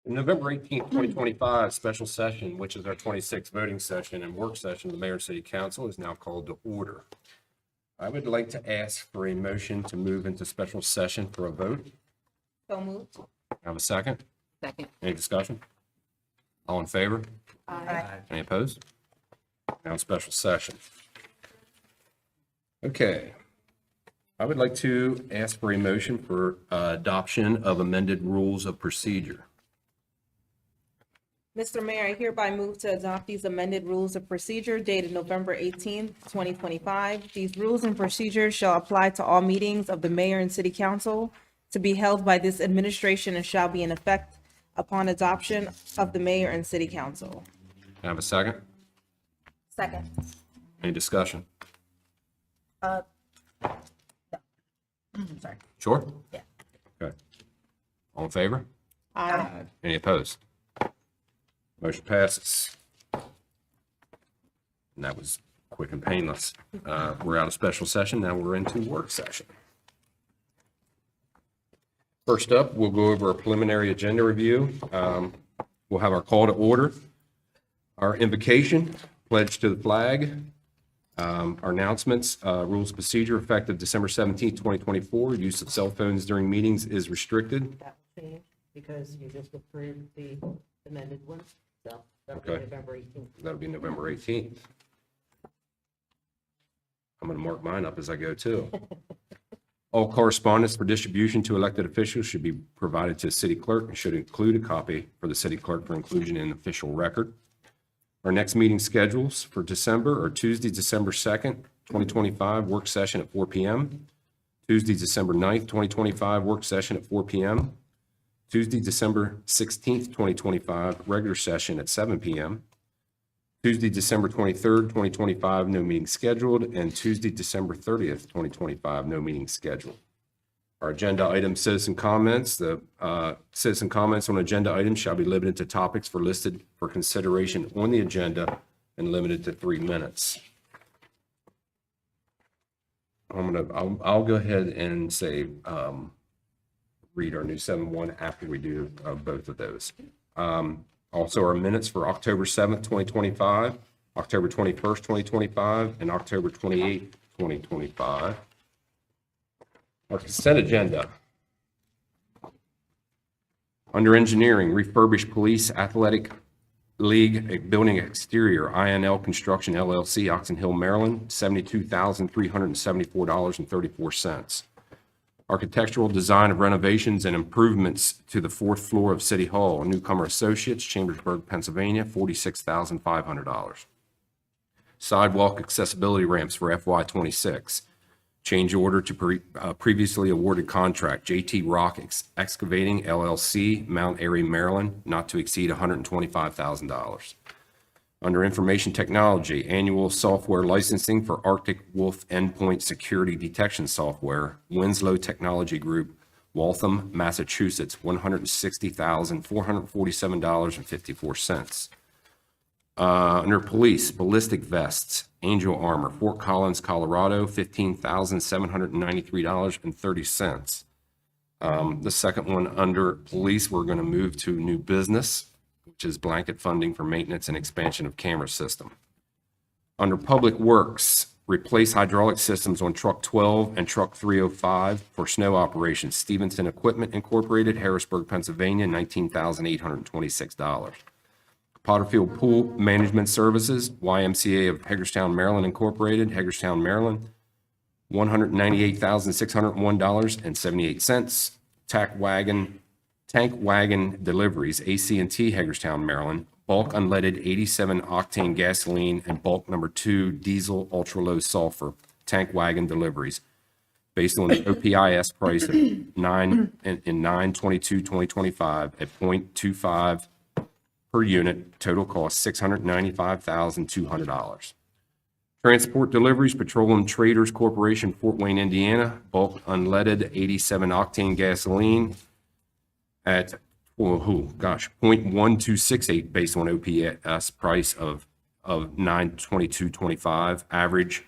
November 18th, 2025, special session, which is our 26th voting session and work session of the Mayor and City Council, is now called to order. I would like to ask for a motion to move into special session for a vote. So moved. Have a second? Second. Any discussion? All in favor? Aye. Any opposed? Now in special session. Okay. I would like to ask for a motion for adoption of amended rules of procedure. Mr. Mayor, I hereby move to adopt these amended rules of procedure dated November 18th, 2025. These rules and procedures shall apply to all meetings of the mayor and city council to be held by this administration and shall be in effect upon adoption of the mayor and city council. Can I have a second? Second. Any discussion? Sorry. Sure? Yeah. Okay. All in favor? Aye. Any opposed? Motion passes. And that was quick and painless. We're out of special session. Now we're into work session. First up, we'll go over a preliminary agenda review. We'll have our call to order, our invocation, pledge to the flag, our announcements, rules of procedure effective December 17th, 2024. Use of cell phones during meetings is restricted. That will change because you just approved the amended one, so that'll be Okay. November 18th. That'll be November 18th. I'm going to mark mine up as I go too. All correspondence for distribution to elected officials should be provided to the city clerk and should include a copy for the city clerk for inclusion in official record. Our next meeting schedules for December are Tuesday, December 2nd, 2025, work session at 4 p.m. Tuesday, December 9th, 2025, work session at 4 p.m. Tuesday, December 16th, 2025, regular session at 7 p.m. Tuesday, December 23rd, 2025, no meeting scheduled, and Tuesday, December 30th, 2025, no meeting scheduled. Our agenda item, citizen comments. The citizen comments on agenda items shall be limited to topics listed for consideration on the agenda and limited to 3 minutes. I'll go ahead and say, read our new 7-1 after we do both of those. Also, our minutes for October 7th, 2025, October 21st, 2025, and October 28th, 2025. Our consent agenda. Under engineering, refurbished police athletic league building exterior, INL Construction LLC, Oxon Hill, Maryland, $72,374.34. Architectural design of renovations and improvements to the 4th floor of City Hall, Newcomer Associates, Chambersburg, Pennsylvania, $46,500. Sidewalk accessibility ramps for FY26. Change order to previously awarded contract, JT Rock Excavating LLC, Mount Airy, Maryland, not to exceed $125,000. Under information technology, annual software licensing for Arctic Wolf Endpoint Security Detection Software, Winslow Technology Group, Waltham, Massachusetts, $160,447.54. Under police, ballistic vests, Angel Armor, Fort Collins, Colorado, $15,793.30. The second one under police, we're going to move to new business, which is blanket funding for maintenance and expansion of camera system. Under public works, replace hydraulic systems on truck 12 and truck 305 for snow operations. Stevenson Equipment Incorporated, Harrisburg, Pennsylvania, $19,826. Potterfield Pool Management Services, YMCA of Hagerstown, Maryland Incorporated, Hagerstown, Maryland, $198,601.78. Tank Wagon Deliveries, AC&T, Hagerstown, Maryland, bulk unleaded 87 octane gasoline and bulk number 2 diesel ultra low sulfur tank wagon deliveries based on the OPIS price of 9/22/2025 at 0.25 per unit, total cost $695,200. Transport deliveries, Petroleum Traders Corporation, Fort Wayne, Indiana, bulk unleaded 87 octane gasoline at 0.1268 based on OPS price of 9/22/25, average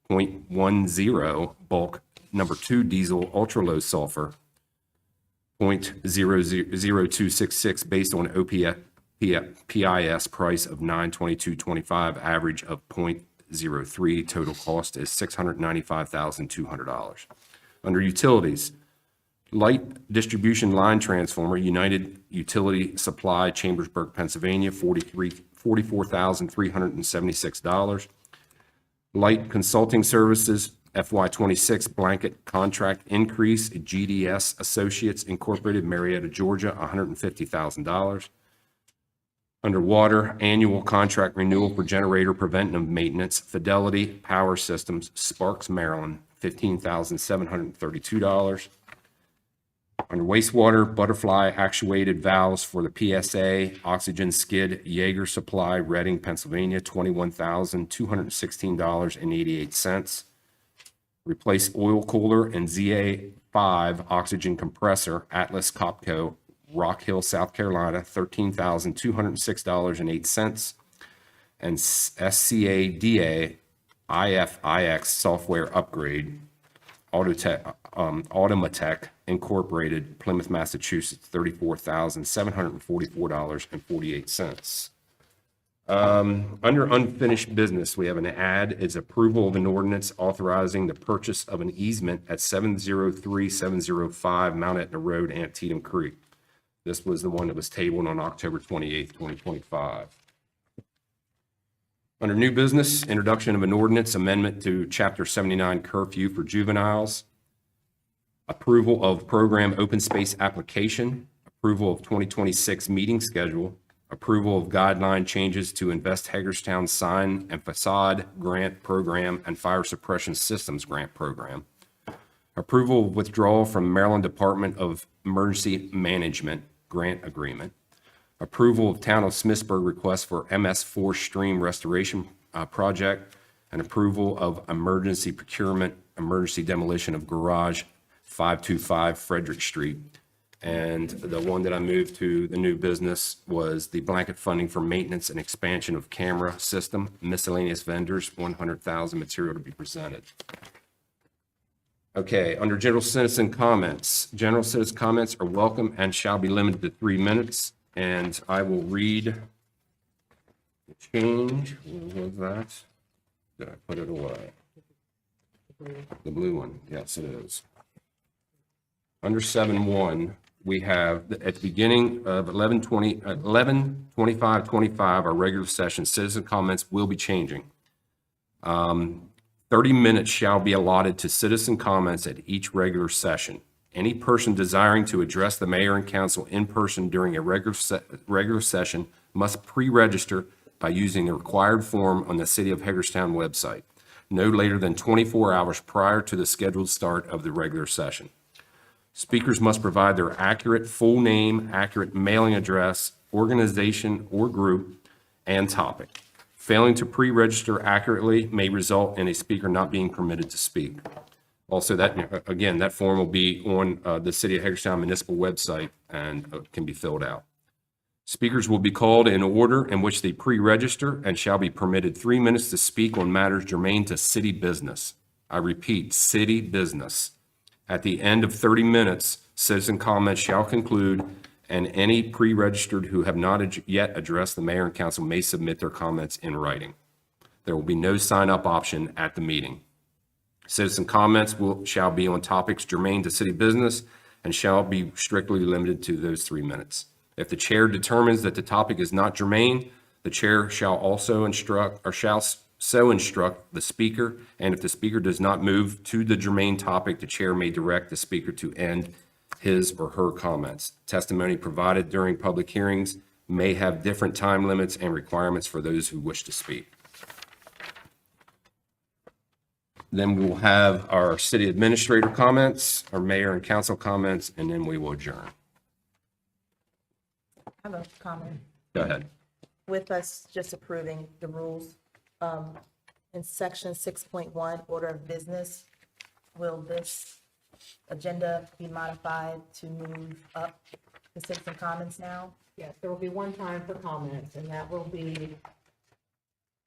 0.10, bulk number 2 diesel ultra low sulfur .00266 based on PIS price of $922.25, average of .03. Total cost is $695,200. Under utilities, light distribution line transformer, United Utility Supply, Chambersburg, Pennsylvania, $44,376. Light consulting services, FY26 blanket contract increase, GDS Associates Incorporated, Marietta, Georgia, $150,000. Underwater, annual contract renewal for generator preventive maintenance, Fidelity Power Systems, Sparks, Maryland, $15,732. Under wastewater, Butterfly actuated valves for the PSA oxygen skid, Jaeger Supply, Reading, Pennsylvania, $21,216.88. Replace oil cooler and ZA5 oxygen compressor, Atlas Copco, Rock Hill, South Carolina, $13,206.08. And SCADA IFIX software upgrade, Automatech Incorporated, Plymouth, Massachusetts, $34,744.48. Under unfinished business, we have an add. It's approval of an ordinance authorizing the purchase of an easement at 703-705 Mount Etna Road, Antietam Creek. This was the one that was tabled on October 28th, 2025. Under new business, introduction of an ordinance amendment to Chapter 79 curfew for juveniles, approval of program open space application, approval of 2026 meeting schedule, approval of guideline changes to Invest Hagerstown sign and facade grant program and fire suppression systems grant program, approval of withdrawal from Maryland Department of Emergency Management grant agreement, approval of Town of Smithsburg request for MS4 stream restoration project, and approval of emergency procurement, emergency demolition of garage 525 Frederick Street. And the one that I moved to the new business was the blanket funding for maintenance and expansion of camera system, miscellaneous vendors, $100,000 material to be presented. Okay, under general citizen comments, general citizen comments are welcome and shall be limited to 3 minutes. And I will read the change. What was that? Did I put it away? The blue one. Yes, it is. Under 7.1, we have at the beginning of 11/25/25, our regular session, citizen comments will be changing. 30 minutes shall be allotted to citizen comments at each regular session. Any person desiring to address the mayor and council in person during a regular session must pre-register by using the required form on the City of Hagerstown website, no later than 24 hours prior to the scheduled start of the regular session. Speakers must provide their accurate full name, accurate mailing address, organization or group, and topic. Failing to pre-register accurately may result in a speaker not being permitted to speak. Also, that, again, that form will be on the City of Hagerstown municipal website and can be filled out. Speakers will be called in order in which they pre-register and shall be permitted 3 minutes to speak on matters germane to city business. I repeat, city business. At the end of 30 minutes, citizen comments shall conclude, and any pre-registered who have not yet addressed the mayor and council may submit their comments in writing. There will be no sign-up option at the meeting. Citizen comments shall be on topics germane to city business and shall be strictly limited to those 3 minutes. If the chair determines that the topic is not germane, the chair shall also instruct or shall so instruct the speaker, and if the speaker does not move to the germane topic, the chair may direct the speaker to end his or her comments. Testimony provided during public hearings may have different time limits and requirements for those who wish to speak. Then we will have our city administrator comments, our mayor and council comments, and then we will adjourn. I have a comment. Go ahead. With us just approving the rules, in section 6.1, order of business, will this agenda be modified to move up the citizen comments now? Yes, there will be one time for comments, and that will be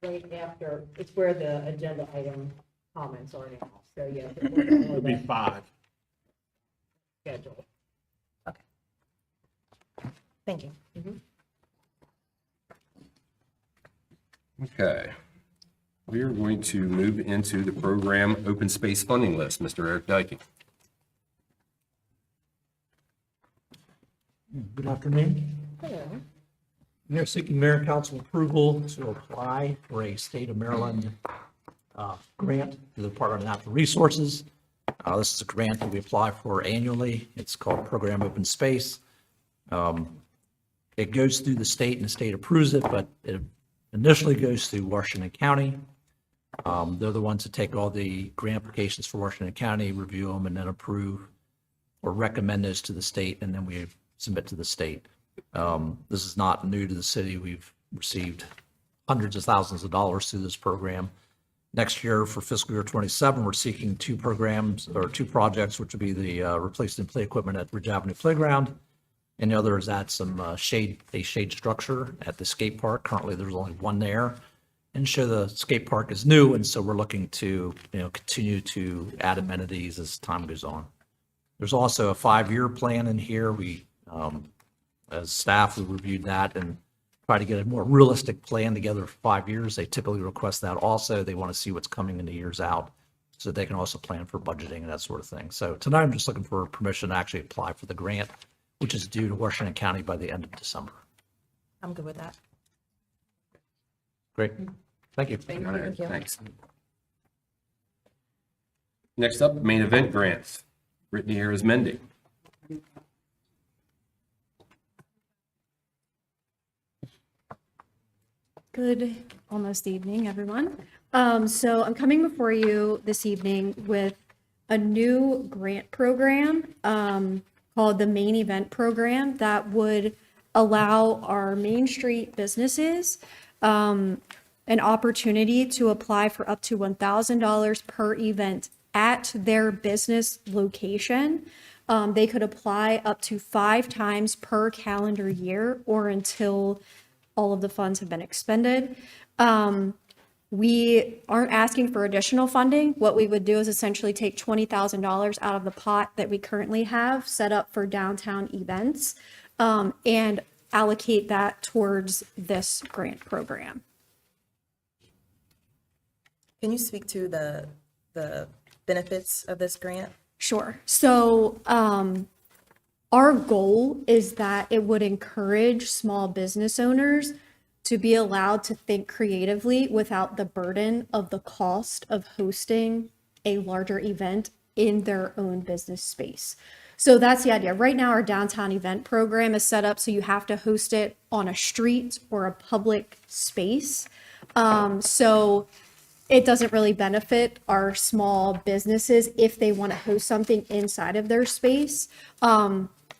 right after, it's where the agenda item comments are now. So, yes, it will It'll be 5. schedule. Okay, Thank you. Okay. We are going to move into the program open space funding list. Mr. Eric Dykey. Good afternoon. We are seeking mayor and council approval to apply for a state of Maryland grant to the Department of Natural Resources. This is a grant that we apply for annually. It's called Program Open Space. It goes through the state and the state approves it, but it initially goes through Washington County. They're the ones that take all the grant applications for Washington County, review them, and then approve or recommend those to the state, and then we submit to the state. This is not new to the city. We've received hundreds of thousands of dollars through this program. Next year, for fiscal year 27, we're seeking two programs or two projects, which would be the replacement play equipment at Ridge Avenue Playground, and the other is add some a shade structure at the skate park. Currently, there's only one there, and show the skate park is new, and so we're looking to continue to add amenities as time goes on. There's also a 5-year plan in here. We, as staff, we reviewed that and try to get a more realistic plan together for 5 years. They typically request that also. They want to see what's coming in the years out so they can also plan for budgeting and that sort of thing. So tonight I'm just looking for permission to actually apply for the grant, which is due to Washington County by the end of December. I'm good with that. Great. Thank you. All right, Thank you. thanks. Next up, main event grants. Brittany Arizmendi. Good almost evening, everyone. So I'm coming before you this evening with a new grant program called the Main Event Program that would allow our Main Street businesses an opportunity to apply for up to $1,000 per event at their business location. They could apply up to 5 times per calendar year or until all of the funds have been expended. We aren't asking for additional funding. What we would do is essentially take $20,000 out of the pot that we currently have set up for downtown events and allocate that towards this grant program. Can you speak to the benefits of this grant? Sure. So our goal is that it would encourage small business owners to be allowed to think creatively without the burden of the cost of hosting a larger event in their own business space. So that's the idea. Right now, our downtown event program is set up so you have to host it on a street or a public space. So it doesn't really benefit our small businesses if they want to host something inside of their space.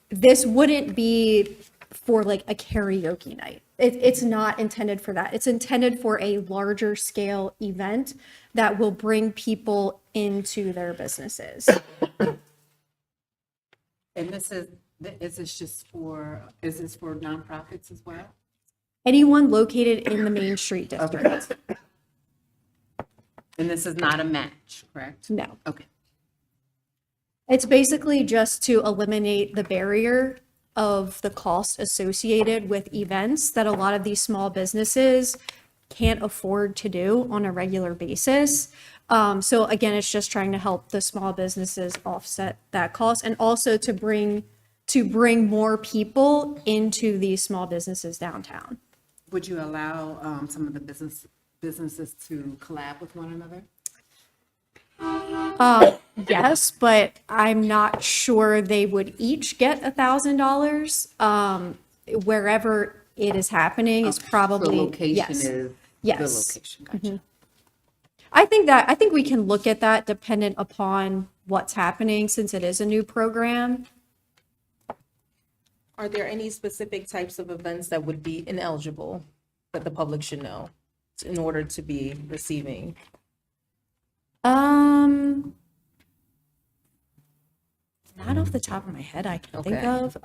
This wouldn't be for like a karaoke night. It's not intended for that. It's intended for a larger scale event that will bring people into their businesses. And is this for nonprofits as well? Anyone located in the Main Street district? And this is not a match, correct? No. Okay. It's basically just to eliminate the barrier of the cost associated with events that a lot of these small businesses can't afford to do on a regular basis. So again, it's just trying to help the small businesses offset that cost and also to bring more people into these small businesses downtown. Would you allow some of the businesses to collab with one another? Yes, but I'm not sure they would each get $1,000. Wherever it is happening is probably, The location yes. is Yes. the location, gotcha. I think we can look at that dependent upon what's happening since it is a new program. Are there any specific types of events that would be ineligible that the public should know in order to be receiving? Not off the top of my head I can think Okay. of.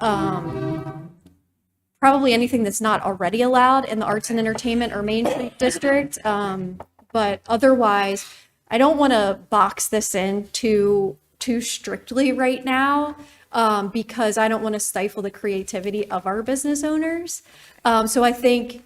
Probably anything that's not already allowed in the arts and entertainment or Main Street district. But otherwise, I don't want to box this in too too strictly right now, because I don't want to stifle the creativity of our business owners. So I think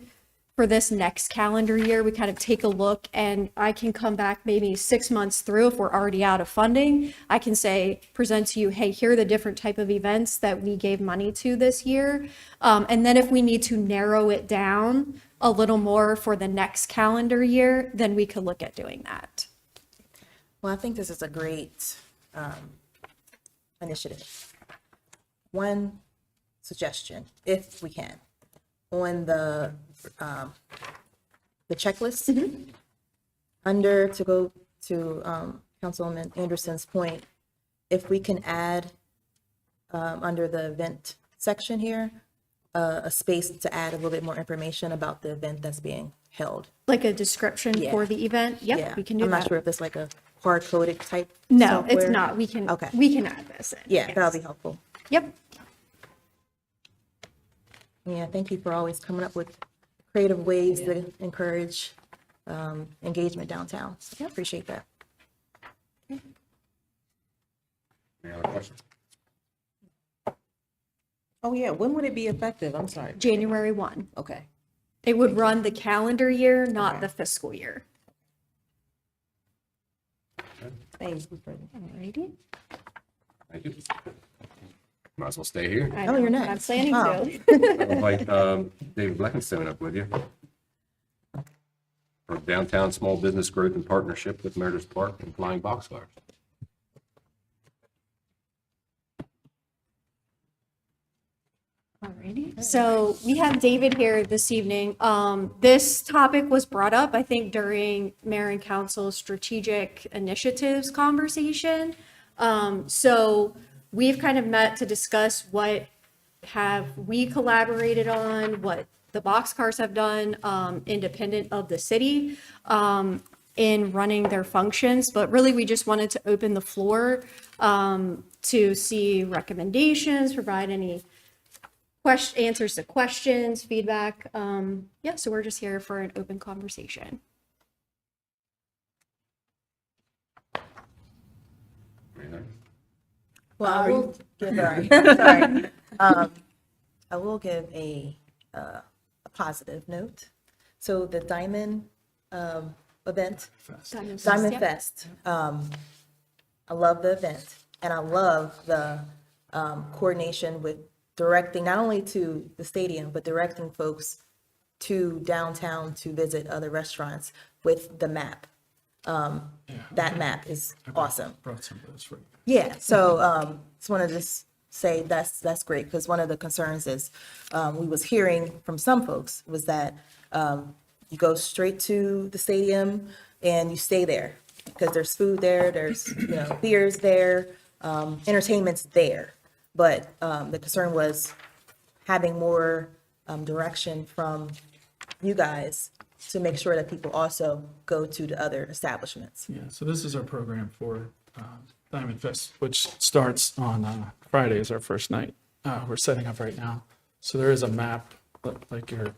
for this next calendar year, we kind of take a look, and I can come back maybe 6 months through if we're already out of funding. I can say, present to you, hey, here are the different type of events that we gave money to this year. And then if we need to narrow it down a little more for the next calendar year, then we could look at doing that. Well, I think this is a great initiative. One suggestion, if we can, on the checklist, under, to go to Councilwoman Anderson's point, if we can add under the event section here, a space to add a little bit more information about the event that's being held. Like a description Yeah. for the event? Yeah, Yep, we can do I'm not that. sure if it's like a hard-coded type No, it's software. not. Okay. We can add this in. Yeah, that'll yes. be helpful. Yep. Yeah, thank you for always coming up with creative ways to encourage engagement downtown. So, appreciate that. Any other questions? Oh, yeah, when would it be effective? I'm sorry. January 1. Okay. It would run the calendar year, not the fiscal year. Thanks. Alrighty. Thank you. Might as well stay here. I Oh, know, you're I'm next. planning Oh. to. I'll invite David Bleckenstone up with you. For Downtown Small Business Growth in Partnership with Meredith Park and Flying Boxcars. Alrighty. So we have David here this evening. This topic was brought up, I think, during Mayor and Council's strategic initiatives conversation. So we've kind of met to discuss what have we collaborated on, what the boxcars have done, independent of the city, in running their functions. But really, we just wanted to open the floor, to see recommendations, provide any answers to questions, feedback. Yeah, so we're just here for an open conversation. Well, I will give, sorry. I will give a positive note. So the Diamond event, Diamond Yeah. Fest, I love the event, and I love the coordination with directing, not only to the stadium, but directing folks to downtown to visit other restaurants with the map. That map is awesome. Brought some of those for you. Yeah, so just want to just say that's great, because one of the concerns is we was hearing from some folks was that you go straight to the stadium and you stay there because there's food there, there's beers there, entertainment's there, but the concern was having more direction from you guys to make sure that people also go to the other establishments. Yeah, so this is our program for Diamond Fest, which starts on Friday is our first night. We're setting up right now. So there is a map, like you're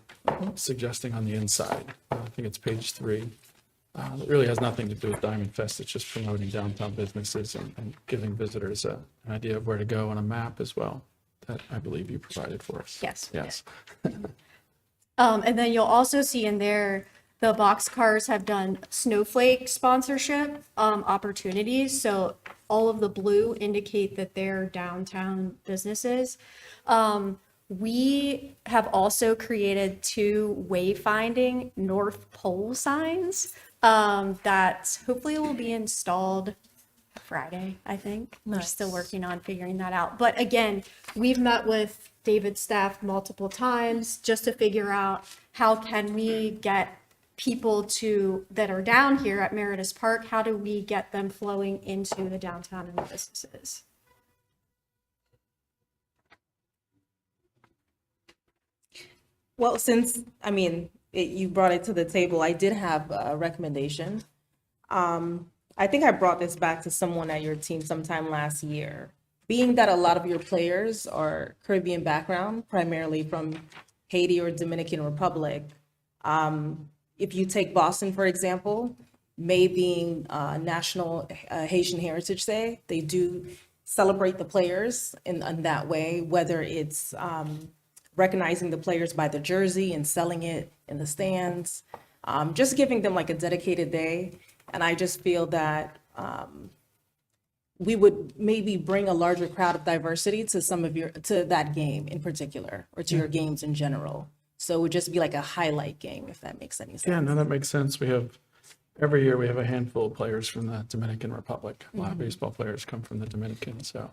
suggesting, on the inside. I think it's page 3. It really has nothing to do with Diamond Fest. It's just promoting downtown businesses and giving visitors an idea of where to go on a map as well, that I believe you provided for us. Yes. Yes. And then you'll also see in there, the boxcars have done snowflake sponsorship opportunities. So all of the blue indicate that they're downtown businesses. We have also created 2 wayfinding North Pole signs that hopefully will be installed Friday, I think. We're still working on figuring that out. But again, we've met with David's staff multiple times just to figure out how can we get people that are down here at Meredith Park, how do we get them flowing into the downtown and the businesses? Well, since, you brought it to the table, I did have a recommendation. I think I brought this back to someone at your team sometime last year. Being that a lot of your players are Caribbean background, primarily from Haiti or Dominican Republic, if you take Boston, for example, May being National Haitian Heritage Day, they do celebrate the players in that way, whether it's recognizing the players by the jersey and selling it in the stands, just giving them like a dedicated day. And I just feel that we would maybe bring a larger crowd of diversity to to that game in particular, or to your games in general. So it would just be like a highlight game, if that makes any sense. Yeah, no, that makes sense. Every year we have a handful of players from the Dominican Republic. A lot of baseball players come from the Dominican, so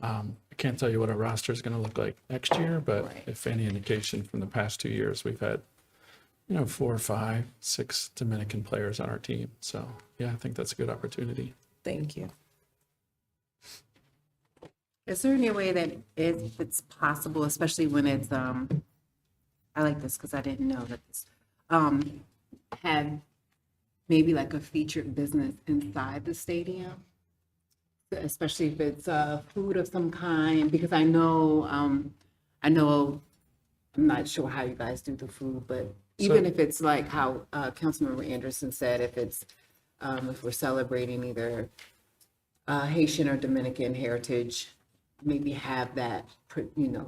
I can't tell you what our roster is going to look like next year, but Right. if any indication from the past 2 years, we've had, 4, 5, 6 Dominican players on our team. So yeah, I think that's a good opportunity. Thank you. Is there any way that if it's possible, especially when it's, I like this because I didn't know that this, have maybe like a featured business inside the stadium? Especially if it's food of some kind, because I know, I'm not sure how you guys do the food, but even if it's like how Councilmember Anderson said, if we're celebrating either Haitian or Dominican heritage, maybe have that,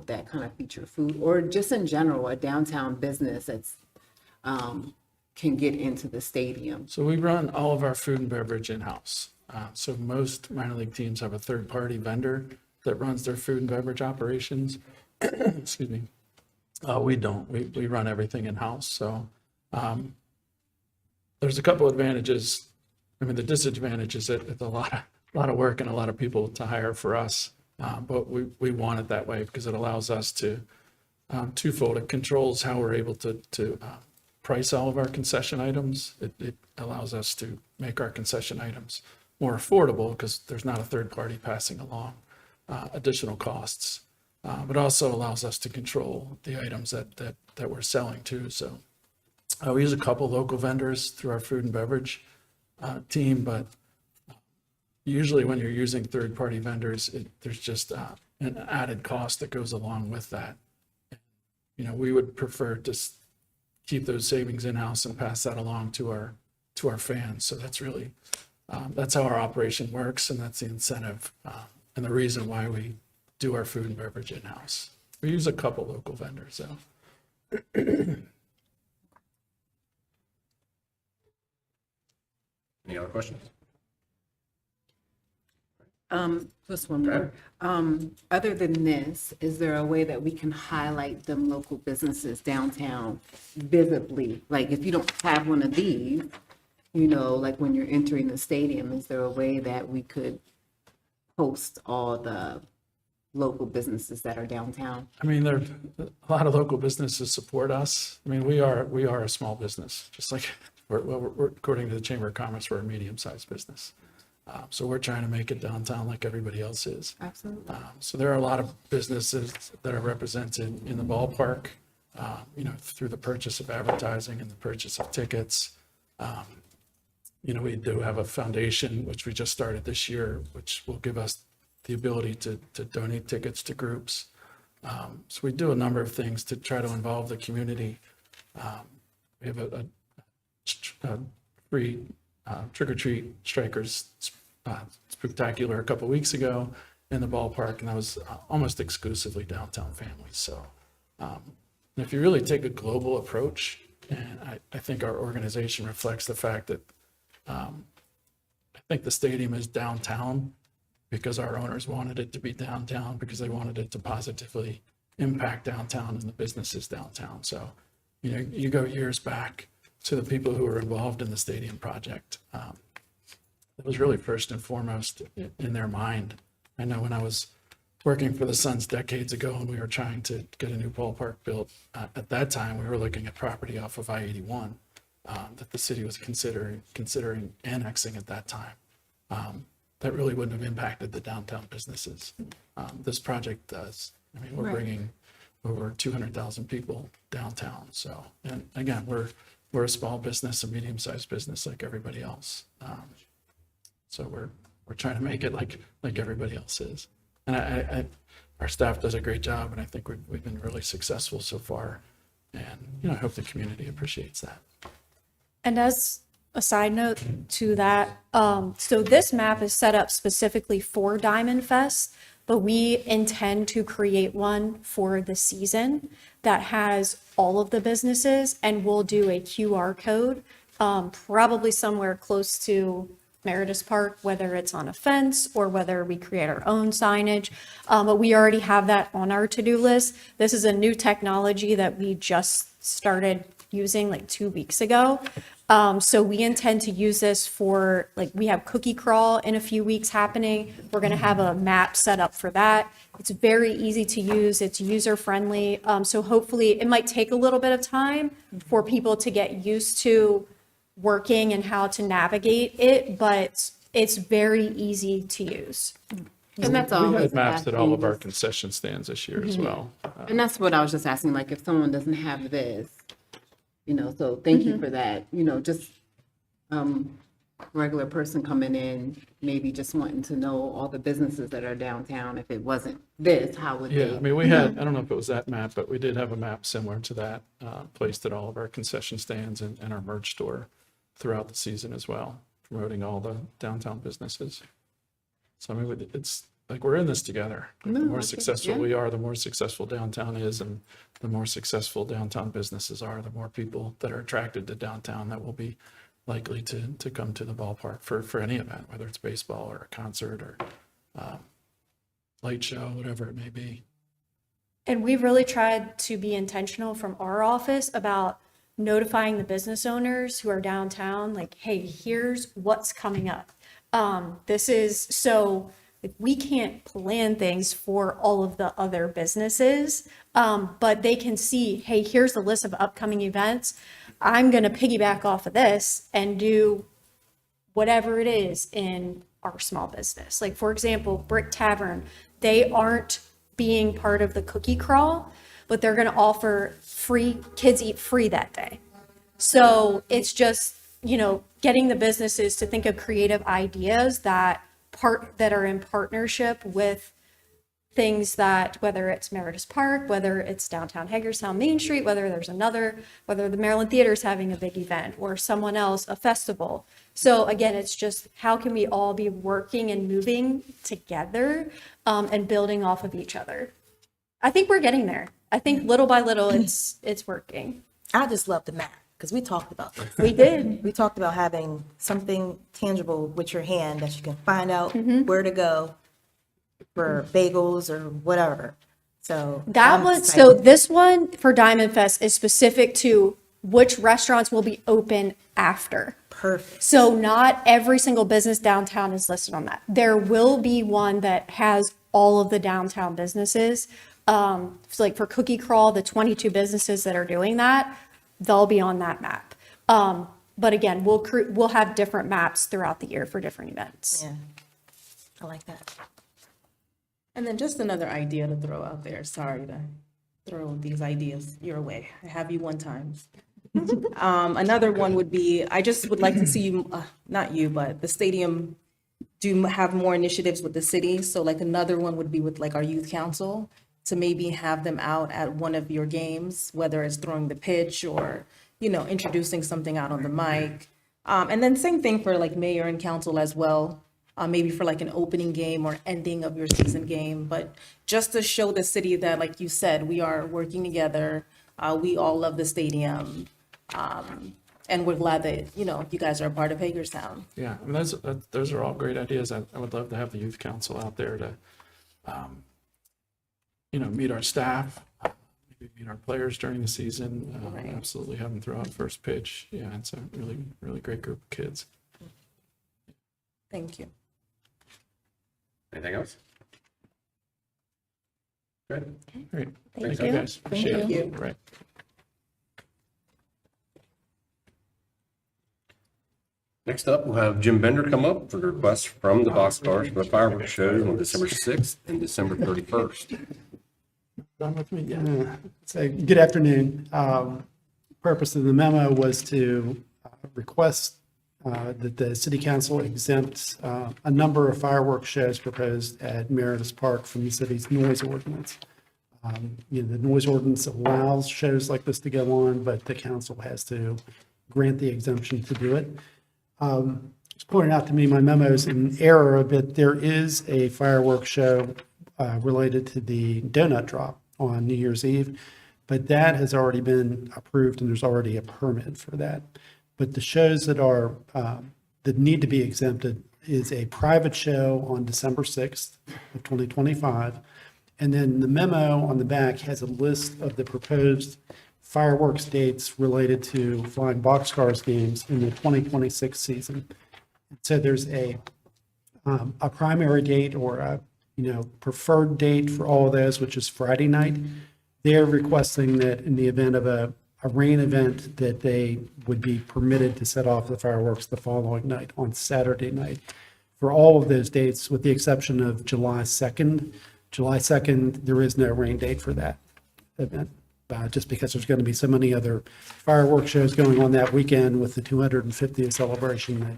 that kind of featured food, or just in general, a downtown business that's can get into the stadium. So we run all of our food and beverage in-house. So most minor league teams have a third-party vendor that runs their food and beverage operations. Excuse me. We don't. We run everything in-house. So there's a couple advantages. I mean, the disadvantage is that it's a lot of work and a lot of people to hire for us. But we want it that way because it allows us to twofold. It controls how we're able to price all of our concession items. It allows us to make our concession items more affordable because there's not a third party passing along additional costs. But also allows us to control the items that we're selling too. So we use a couple local vendors through our food and beverage team, but usually when you're using third-party vendors, there's just an added cost that goes along with that. We would prefer to keep those savings in-house and pass that along to our fans. So that's really, that's how our operation works, and that's the incentive and the reason why we do our food and beverage in-house. We use a couple local vendors, though. Any other questions? Just one more. Other than this, is there a way that we can highlight them local businesses downtown visibly? Like if you don't have one of these, like when you're entering the stadium, is there a way that we could post all the local businesses that are downtown? I mean, there a lot of local businesses support us. I mean, we are a small business, just like we're according to the Chamber of Commerce, we're a medium-sized business. So we're trying to make it downtown like everybody else is. Absolutely. So there are a lot of businesses that are represented in the ballpark, through the purchase of advertising and the purchase of tickets. We do have a foundation, which we just started this year, which will give us the ability to donate tickets to groups. So we do a number of things to try to involve the community. We have a free trick-or-treat strikers spectacular a couple weeks ago in the ballpark, and that was almost exclusively downtown families. So if you really take a global approach, and I think our organization reflects the fact that I think the stadium is downtown because our owners wanted it to be downtown, because they wanted it to positively impact downtown and the businesses downtown. So, you go years back to the people who were involved in the stadium project. It was really first and foremost in their mind. I know when I was working for the Suns decades ago and we were trying to get a new ballpark built, at that time, we were looking at property off of I-81 that the city was considering annexing at that time. That really wouldn't have impacted the downtown businesses. This project does. I mean, we're bringing over 200,000 people downtown. So, and again, we're a small business, a medium-sized business like everybody else. So we're trying to make it like everybody else is. And our staff does a great job, and I think we've been really successful so far. And, I hope the community appreciates that. And as a side note to that. So this map is set up specifically for Diamond Fest, but we intend to create one for the season that has all of the businesses, and we'll do a QR code, probably somewhere close to Meredith Park, whether it's on a fence or whether we create our own signage. But we already have that on our to-do list. This is a new technology that we just started using like 2 weeks ago. So we intend to use this for, like, we have cookie crawl in a few weeks happening. We're going to have a map set up for that. It's very easy to use. It's user friendly. So hopefully it might take a little bit of time for people to get used to working and how to navigate it, but it's very easy to use. And that's all. I We was had maps at all of our asking. concession stands this year as well. And that's what I was just asking, like, if someone doesn't have this, you know, so thank you for that, you know, just, regular person coming in, maybe just wanting to know all the businesses that are downtown. If it wasn't this, how would Yeah, they? I mean, we had, I don't know if it was that map, but we did have a map similar to that, placed at all of our concession stands and our merch store throughout the season as well, promoting all the downtown businesses. So I mean, it's like, we're in this together. The No, I more think- successful yeah. we are, the more successful downtown is, and the more successful downtown businesses are, the more people that are attracted to downtown that will be likely to come to the ballpark for any event, whether it's baseball or a concert or light show, whatever it may be. And we've really tried to be intentional from our office about notifying the business owners who are downtown, like, hey, here's what's coming up. This is, so like, we can't plan things for all of the other businesses, but they can see, hey, here's the list of upcoming events. I'm going to piggyback off of this and do whatever it is in our small business. Like, for example, Brick Tavern, they aren't being part of the cookie crawl, but they're going to offer free, kids eat free that day. So it's just, you know, getting the businesses to think of creative ideas that are in partnership with things that, whether it's Meredith Park, whether it's downtown Hagerstown Main Street, whether the Maryland Theater is having a big event or someone else, a festival. So again, it's just how can we all be working and moving together, and building off of each other. I think we're getting there. I think little by little, it's working. I just love the map, because we talked about this. We did. We talked about having something tangible with your hand that you can find out where to go for bagels or whatever. So That I'm was, excited. so this one for Diamond Fest is specific to which restaurants will be open after. Perfect. So not every single business downtown is listed on that. There will be one that has all of the downtown businesses. So like for Cookie Crawl, the 22 businesses that are doing that, they'll be on that map. But again, we'll have different maps throughout the year for different events. Yeah, I like that. And then just another idea to throw out there. Sorry to throw these ideas your way. I have you one time. Another one would be, I just would like to see you, not you, but the stadium have more initiatives with the city. So like another one would be with like our youth council to maybe have them out at one of your games, whether it's throwing the pitch or, you know, introducing something out on the mic. And then same thing for like mayor and council as well. Maybe for like an opening game or ending of your season game, but just to show the city that, like you said, we are working together. We all love the stadium. And we're glad that, you know, you guys are a part of Hagerstown. Yeah, I mean, those are all great ideas. I would love to have the youth council out there to, you know, meet our staff, maybe meet our players during the season. Right. Absolutely have them throw out first pitch. Yeah, it's a really, really great group of kids. Thank you. Anything else? Good. Great. Thank Thank you, you. guys. Appreciate you. it. Right. Next up, we'll have Jim Bender come up for the request from the Boxcars for the fireworks shows on December 6th and December 31st. Done with me? Yeah. So, good afternoon. Purpose of the memo was to request that the city council exempt a number of fireworks shows proposed at Meredith Park from the city's noise ordinance. You know, the noise ordinance allows shows like this to go on, but the council has to grant the exemption to do it. It's pointed out to me, my memo is in error, but there is a fireworks show related to the donut drop on New Year's Eve, but that has already been approved and there's already a permit for that. But the shows that are, that need to be exempted is a private show on December 6th of 2025. And then the memo on the back has a list of the proposed fireworks dates related to Flying Boxcars games in the 2026 season. So there's a primary date or a, preferred date for all of those, which is Friday night. They're requesting that in the event of a rain event, that they would be permitted to set off the fireworks the following night on Saturday night. For all of those dates, with the exception of July 2nd. July 2nd, there is no rain date for that event, just because there's going to be so many other fireworks shows going on that weekend with the 250th celebration that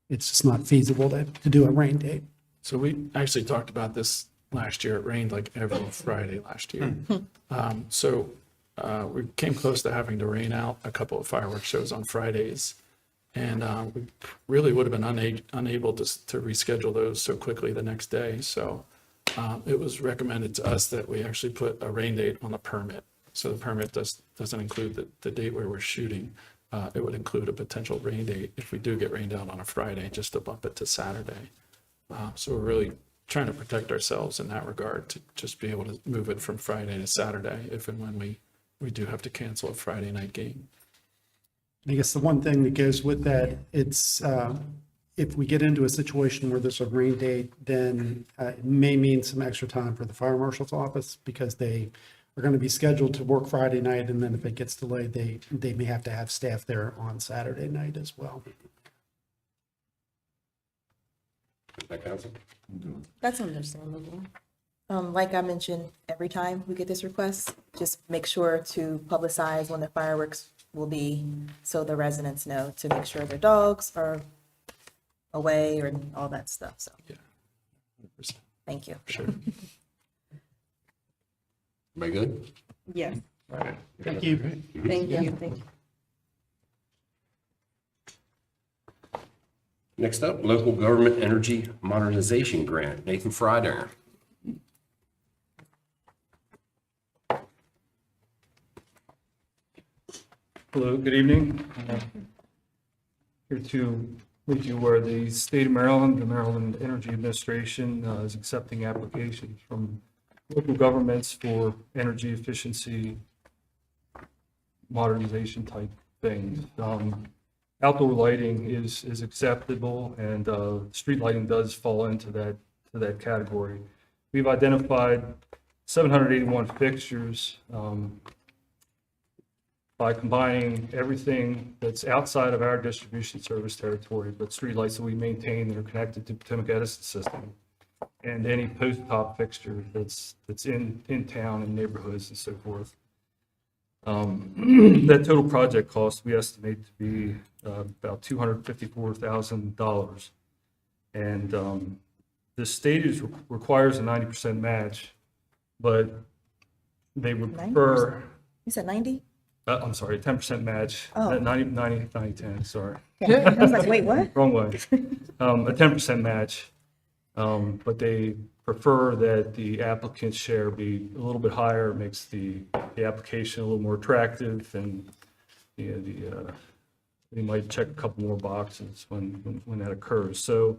it's just not feasible to do a rain date. So we actually talked about this last year. It rained like every Friday last year. So we came close to having to rain out a couple of fireworks shows on Fridays. And we really would have been unable to reschedule those so quickly the next day. So it was recommended to us that we actually put a rain date on the permit. So the permit doesn't include the date where we're shooting. It would include a potential rain date if we do get rained out on a Friday, just to bump it to Saturday. So we're really trying to protect ourselves in that regard, to just be able to move it from Friday to Saturday if and when we do have to cancel a Friday night game. I guess the one thing that goes with that, it's, if we get into a situation where there's a rain date, then it may mean some extra time for the fire marshal's office, because they are going to be scheduled to work Friday night, and then if it gets delayed, they may have to have staff there on Saturday night as well. That council? That's understandable. Like I mentioned, every time we get this request, just make sure to publicize when the fireworks will be, so the residents know, to make sure their dogs are away or all that stuff. So, Yeah. 100%. thank you. Sure. Everybody good? Yes, All right. Thank you. thank you, thank you. Next up, Local Government Energy Modernization Grant, Nathan Frydinger. Hello, good evening. Here to lead you where the state of Maryland, the Maryland Energy Administration is accepting applications from local governments for energy efficiency modernization type things. Outdoor lighting is acceptable, and street lighting does fall into that category. We've identified 781 fixtures by combining everything that's outside of our distribution service territory, but streetlights that we maintain that are connected to Potomac Edison system, and any post-top fixture that's in town and neighborhoods and so forth. That total project cost we estimate to be about $254,000. And the state requires a 90% match, but they would prefer, You said 90? I'm sorry, 10% match, Oh. 90, 10, sorry. I was like, wait, what? Wrong way. A 10% match, but they prefer that the applicant's share be a little bit higher. It makes the application a little more attractive, and they might check a couple more boxes when that occurs. So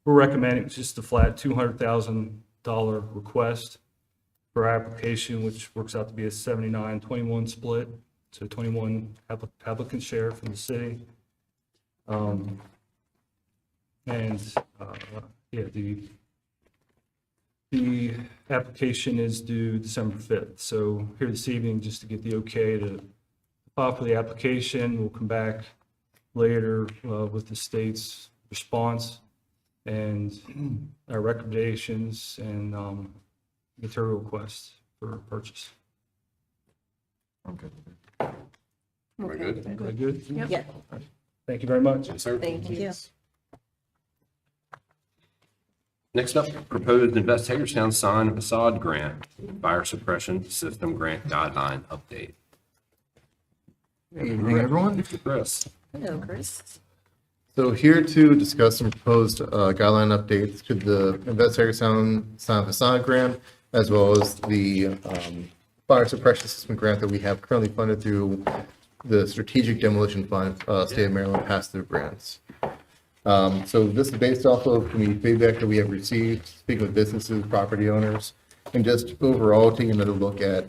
we're recommending just a flat $200,000 request for our application, which works out to be a 79-21 split. So 21 applicant share from the city. The application is due December 5th. So here this evening, just to get the okay to file for the application, we'll come back later with the state's response and our recommendations and material requests for purchase. Okay. Very good. Very good? Yeah. Thank you very much. Yes, sir. Thank you. Next up, proposed Invest Hagerstown Sign Facade Grant, Fire Suppression System Grant Guideline Update. Good evening, everyone. Mr. Chris. Hello, Chris. So here to discuss some proposed guideline updates to the investigator sound facade grant, as well as the fire suppression system grant that we have currently funded through the Strategic Demolition Fund, State of Maryland pass-through grants. So this is based off of community feedback that we have received, speaking with businesses, property owners, and just overall taking another look at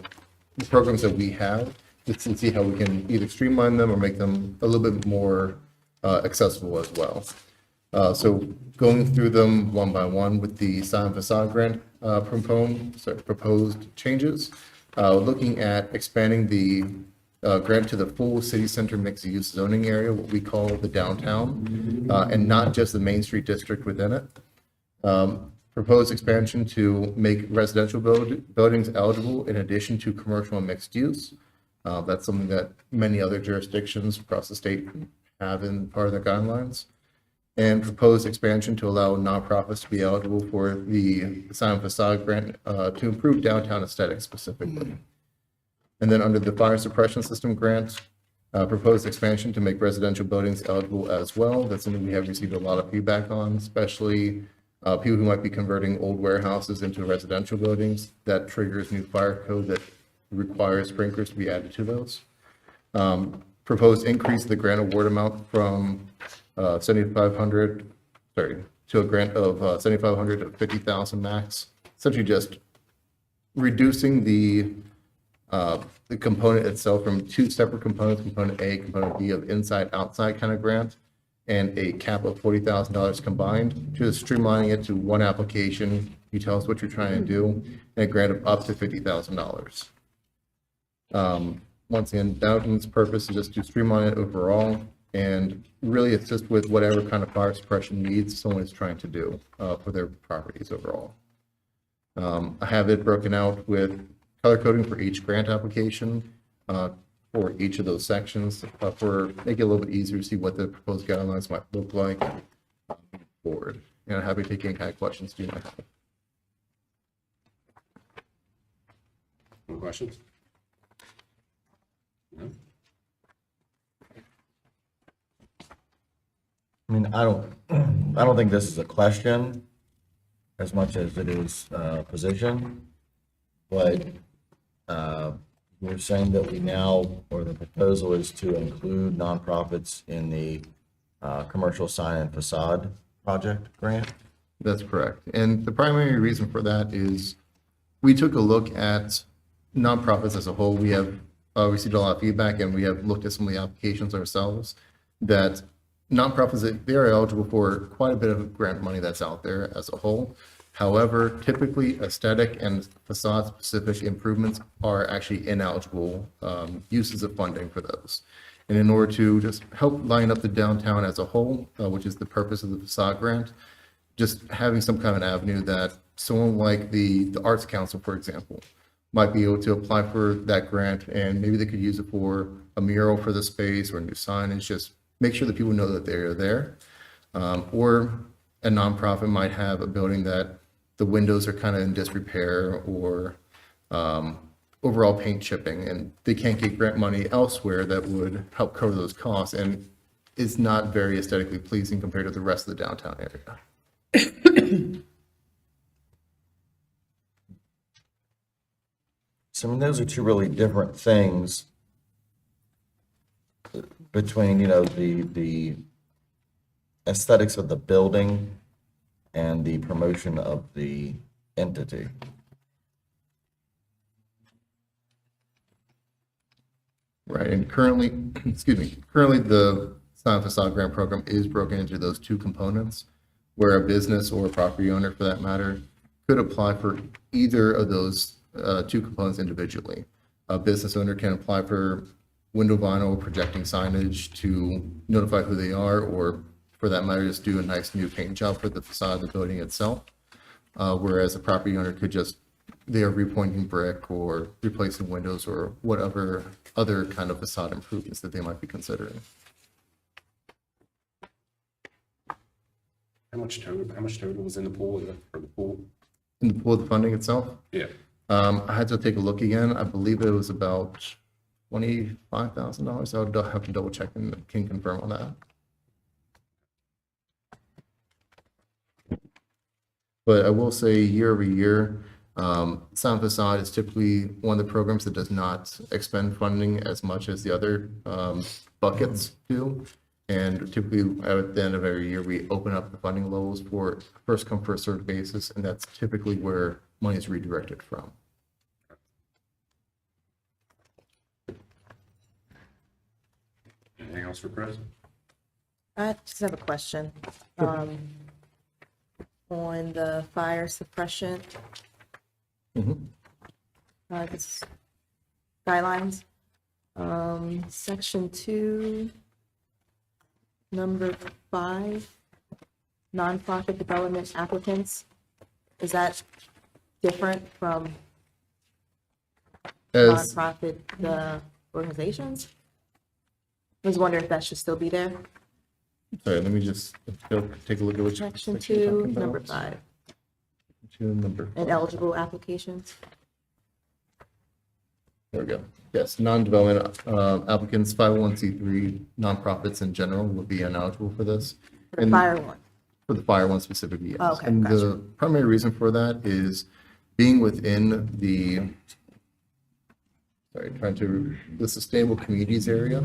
the programs that we have, just to see how we can either streamline them or make them a little bit more accessible as well. So going through them one by one with the sign facade grant proposed changes, looking at expanding the grant to the full city center mixed-use zoning area, what we call the downtown, and not just the Main Street district within it. Proposed expansion to make residential buildings eligible in addition to commercial and mixed use. That's something that many other jurisdictions across the state have in part of their guidelines. And proposed expansion to allow nonprofits to be eligible for the sign facade grant to improve downtown aesthetics specifically. And then under the fire suppression system grant, proposed expansion to make residential buildings eligible as well. That's something we have received a lot of feedback on, especially people who might be converting old warehouses into residential buildings. That triggers new fire code that requires sprinklers to be added to those. Proposed increase the grant award amount from $7,500, to a grant of $7,500 to $50,000 max. Essentially just reducing the component itself from two separate components, component A, component B of inside-outside kind of grant, and a cap of $40,000 combined, just streamlining it to one application. You tell us what you're trying to do, and a grant of up to $50,000. Once again, Downton's purpose is just to streamline it overall, and really assist with whatever kind of fire suppression needs someone is trying to do for their properties overall. I have it broken out with color coding for each grant application for each of those sections for make it a little bit easier to see what the proposed guidelines might look like forward. And I'm happy to take any kind of questions you might have. Any questions? No? I mean, I don't think this is a question as much as it is a position, but you're saying that we now, or the proposal is to include nonprofits in the commercial sign and facade project grant? That's correct. And the primary reason for that is we took a look at nonprofits as a whole. We have received a lot of feedback, and we have looked at some of the applications ourselves, that nonprofits, they are eligible for quite a bit of grant money that's out there as a whole. However, typically aesthetic and facade specific improvements are actually ineligible uses of funding for those. And in order to just help line up the downtown as a whole, which is the purpose of the facade grant, just having some kind of an avenue that someone like the Arts Council, for example, might be able to apply for that grant, and maybe they could use it for a mural for the space or a new signage, just make sure that people know that they're there. Or a nonprofit might have a building that the windows are kind of in disrepair, or overall paint chipping, and they can't get grant money elsewhere that would help cover those costs, and it's not very aesthetically pleasing compared to the rest of the downtown area. So I mean, those are two really different things between, you know, the aesthetics of the building and the promotion of the entity. Right, and currently, currently the sign facade grant program is broken into those two components, where a business or a property owner, for that matter, could apply for either of those two components individually. A business owner can apply for window vinyl projecting signage to notify who they are, or for that matter, just do a nice new paint job for the facade of the building itself. Whereas a property owner could just, they are repointing brick or replacing windows or whatever other kind of facade improvements that they might be considering. How much total was in the pool for the pool? In the pool of the funding itself, Yeah. I had to take a look again. I believe it was about $25,000. I would have to double check and can confirm on that. But I will say year over year, Sound Facade is typically one of the programs that does not expend funding as much as the other buckets do. And typically at the end of every year, we open up the funding levels for first come, first served basis, and that's typically where money is redirected from. Anything else for Chris? I just have a question. On the fire suppression. This guidelines, section 2, number 5, nonprofit development applicants. Is that different from As, nonprofit organizations? I was wondering if that should still be there. sorry, let me just take a look at which. Section section you're 2, talking number about. 5, Number. and eligible applications. There we go. Yes, non-development applicants, 501c3 nonprofits in general would be ineligible for this. For the And fire one. For the fire one specifically, yes. Oh, okay, And gotcha. the primary reason for that is being within the, the sustainable communities area.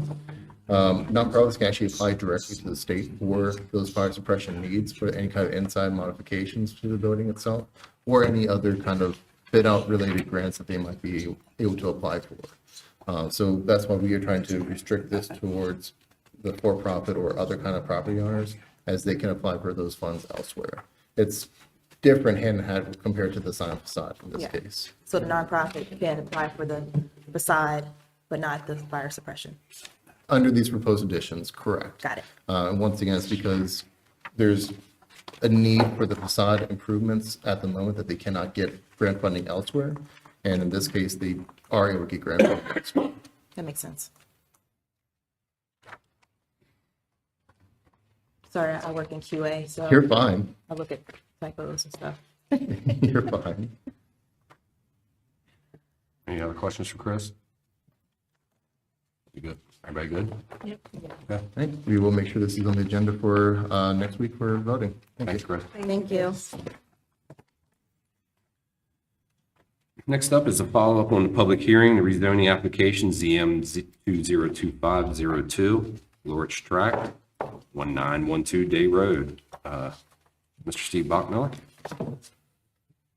Nonprofits can actually apply directly to the state for those fire suppression needs for any kind of inside modifications to the building itself, or any other kind of fit out related grants that they might be able to apply for. So that's why we are trying to restrict this towards the for-profit or other kind of property owners, as they can apply for those funds elsewhere. It's different hand in hand compared to the sign facade in this Yeah. case. So the nonprofit can apply for the facade, but not the fire suppression. Under these proposed additions, correct. Got it. And once again, it's because there's a need for the facade improvements at the moment that they cannot get grant funding elsewhere. And in this case, they are able to get grant funding elsewhere. That makes sense. Sorry, I work in QA, so You're fine. I look at typos and stuff. You're fine. Any other questions for Chris? You good? Everybody good? Okay, Right. We will make sure this is on the agenda for next week for voting. Thank thanks, you. Chris. Thank you. Next up is a follow-up on the public hearing, the rezoning application ZM 202502, Lorich Tract, 1912 Day Road. Mr. Steve Bachmiller?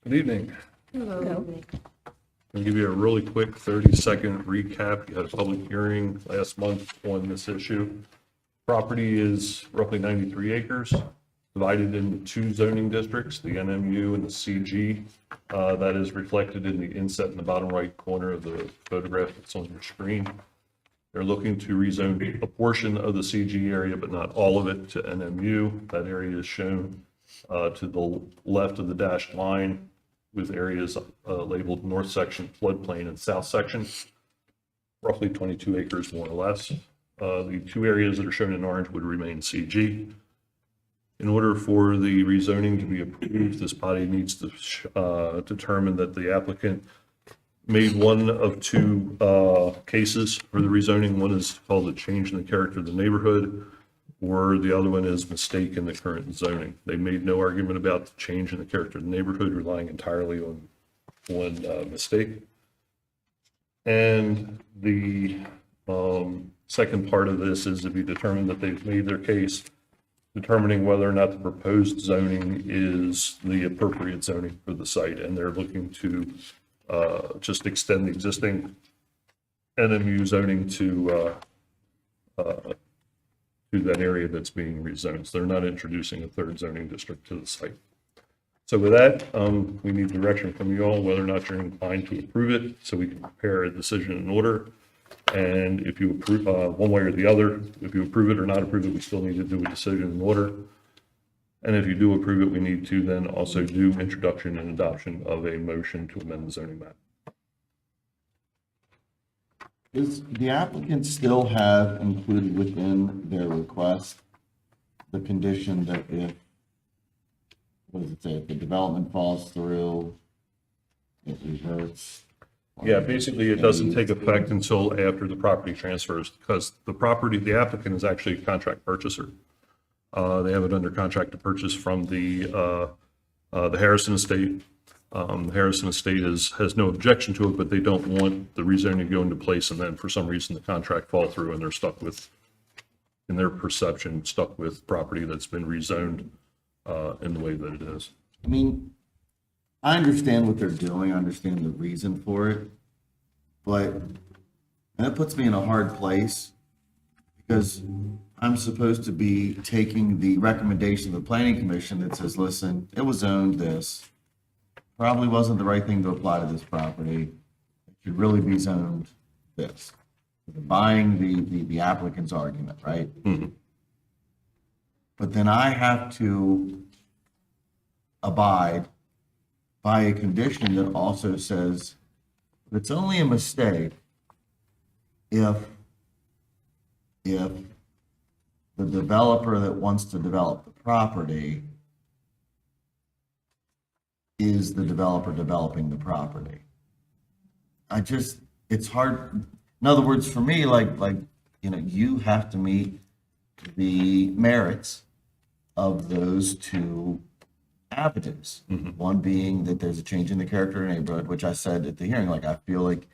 Good evening. I'll give you a really quick 30-second recap. You had a public hearing last month on this issue. Property is roughly 93 acres, divided into two zoning districts, the NMU and the CG. That is reflected in the inset in the bottom right corner of the photograph that's on your screen. They're looking to rezone a portion of the CG area, but not all of it, to NMU. That area is shown to the left of the dashed line, with areas labeled north section floodplain and south section, roughly 22 acres more or less. The two areas that are shown in orange would remain CG. In order for the rezoning to be approved, this body needs to determine that the applicant made one of two cases for the rezoning. One is called a change in the character of the neighborhood, or the other one is mistake in the current zoning. They made no argument about the change in the character of the neighborhood, relying entirely on mistake. And the second part of this is if you determine that they've made their case, determining whether or not the proposed zoning is the appropriate zoning for the site. And they're looking to just extend the existing NMU zoning to that area that's being rezoned. So they're not introducing a third zoning district to the site. So with that, we need direction from you all, whether or not you're inclined to approve it, so we can prepare a decision in order. And if you approve, one way or the other, if you approve it or not approve it, we still need to do a decision in order. And if you do approve it, we need to then also do introduction and adoption of a motion to amend the zoning map. Does the applicant still have included within their request the condition that if, what does it say, if the development falls through, it reverts? Yeah, basically, it doesn't take effect until after the property transfers, because the applicant is actually a contract purchaser. They have it under contract to purchase from the The Harrison Estate, has no objection to it, but they don't want the rezoning to go into place and then for some reason the contract fall through and they're stuck with, in their perception, stuck with property that's been rezoned in the way that it is. I mean, I understand what they're doing, I understand the reason for it, but that puts me in a hard place because I'm supposed to be taking the recommendation of the planning commission that says, listen, it was zoned this, probably wasn't the right thing to apply to this property. It should really be zoned this. Buying the applicant's argument, right? But then I have to abide by a condition that also says it's only a mistake if the developer that wants to develop the property is the developer developing the property. It's hard. In other words, for me, you have to meet the merits of those two avenues. One being that there's a change in the character of the neighborhood, which I said at the hearing, I feel like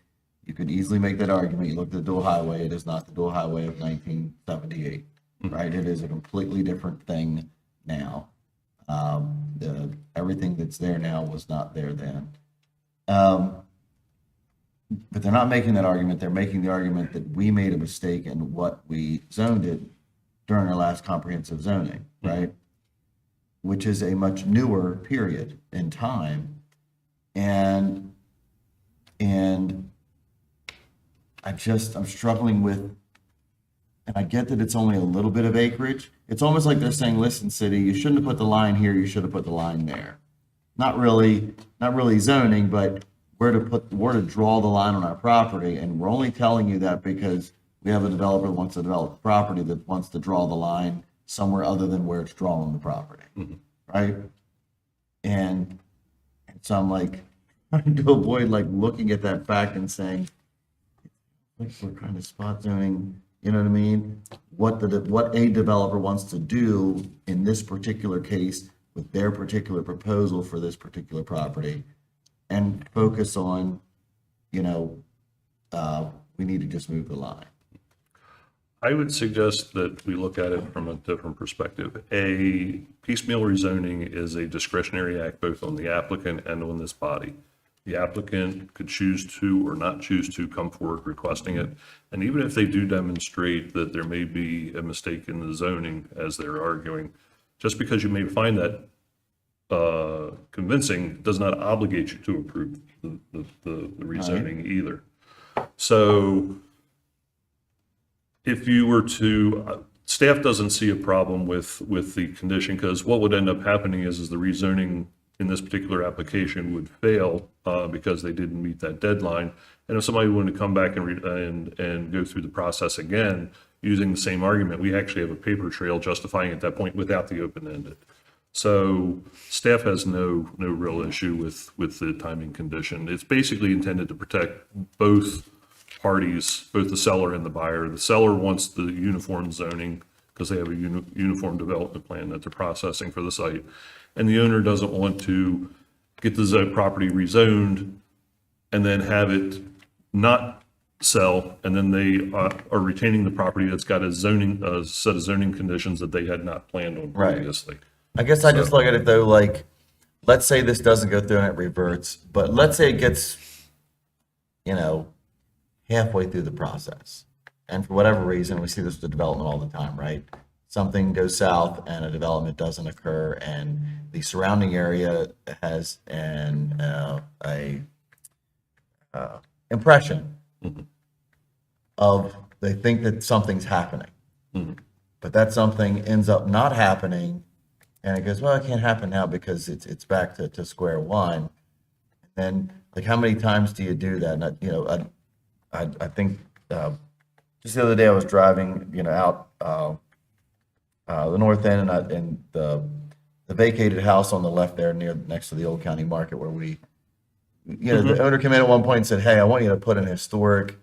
you could easily make that argument. You look at the dual highway, it is not the dual highway of 1978, right? It is a completely different thing now. Everything that's there now was not there then. But they're not making that argument. They're making the argument that we made a mistake in what we zoned it during our last comprehensive zoning, right? Which is a much newer period in time. And I'm struggling with, and I get that it's only a little bit of acreage. It's almost like they're saying, listen, city, you shouldn't have put the line here, you should have put the line there. Not really zoning, but where to draw the line on our property. And we're only telling you that because we have a developer that wants to develop the property that wants to draw the line somewhere other than where it's drawn on the property, right? And so I'm trying to avoid looking at that fact and saying, we're kind of spot zoning, you know what I mean? What a developer wants to do in this particular case with their particular proposal for this particular property, and focus on, we need to just move the line. I would suggest that we look at it from a different perspective. A piecemeal rezoning is a discretionary act both on the applicant and on this body. The applicant could choose to or not choose to come forward requesting it. And even if they do demonstrate that there may be a mistake in the zoning as they're arguing, just because you may find that convincing does not obligate you to approve the rezoning either. So if you were to, staff doesn't see a problem with the condition, because what would end up happening is the rezoning in this particular application would fail because they didn't meet that deadline. And if somebody wanted to come back and go through the process again using the same argument, we actually have a paper trail justifying at that point without the open-ended. So staff has no real issue with the timing condition. It's basically intended to protect both parties, both the seller and the buyer. The seller wants the uniform zoning because they have a uniform development plan that they're processing for the site. And the owner doesn't want to get the property rezoned and then have it not sell, and then they are retaining the property that's got a set of zoning conditions that they had not planned on previously. I guess I just look at it though, let's say this doesn't go through and it reverts, but let's say it gets, halfway through the process. And for whatever reason, we see this with development all the time, right? Something goes south and a development doesn't occur, and the surrounding area has impression of, they think that something's happening. But that something ends up not happening, and it goes, well, it can't happen now because it's back to square one. And how many times do you do that? And I think just the other day I was driving, out the north end, and the vacated house on the left there next to the Old County Market, where the owner came in at one point and said, hey, I want you to put an historic,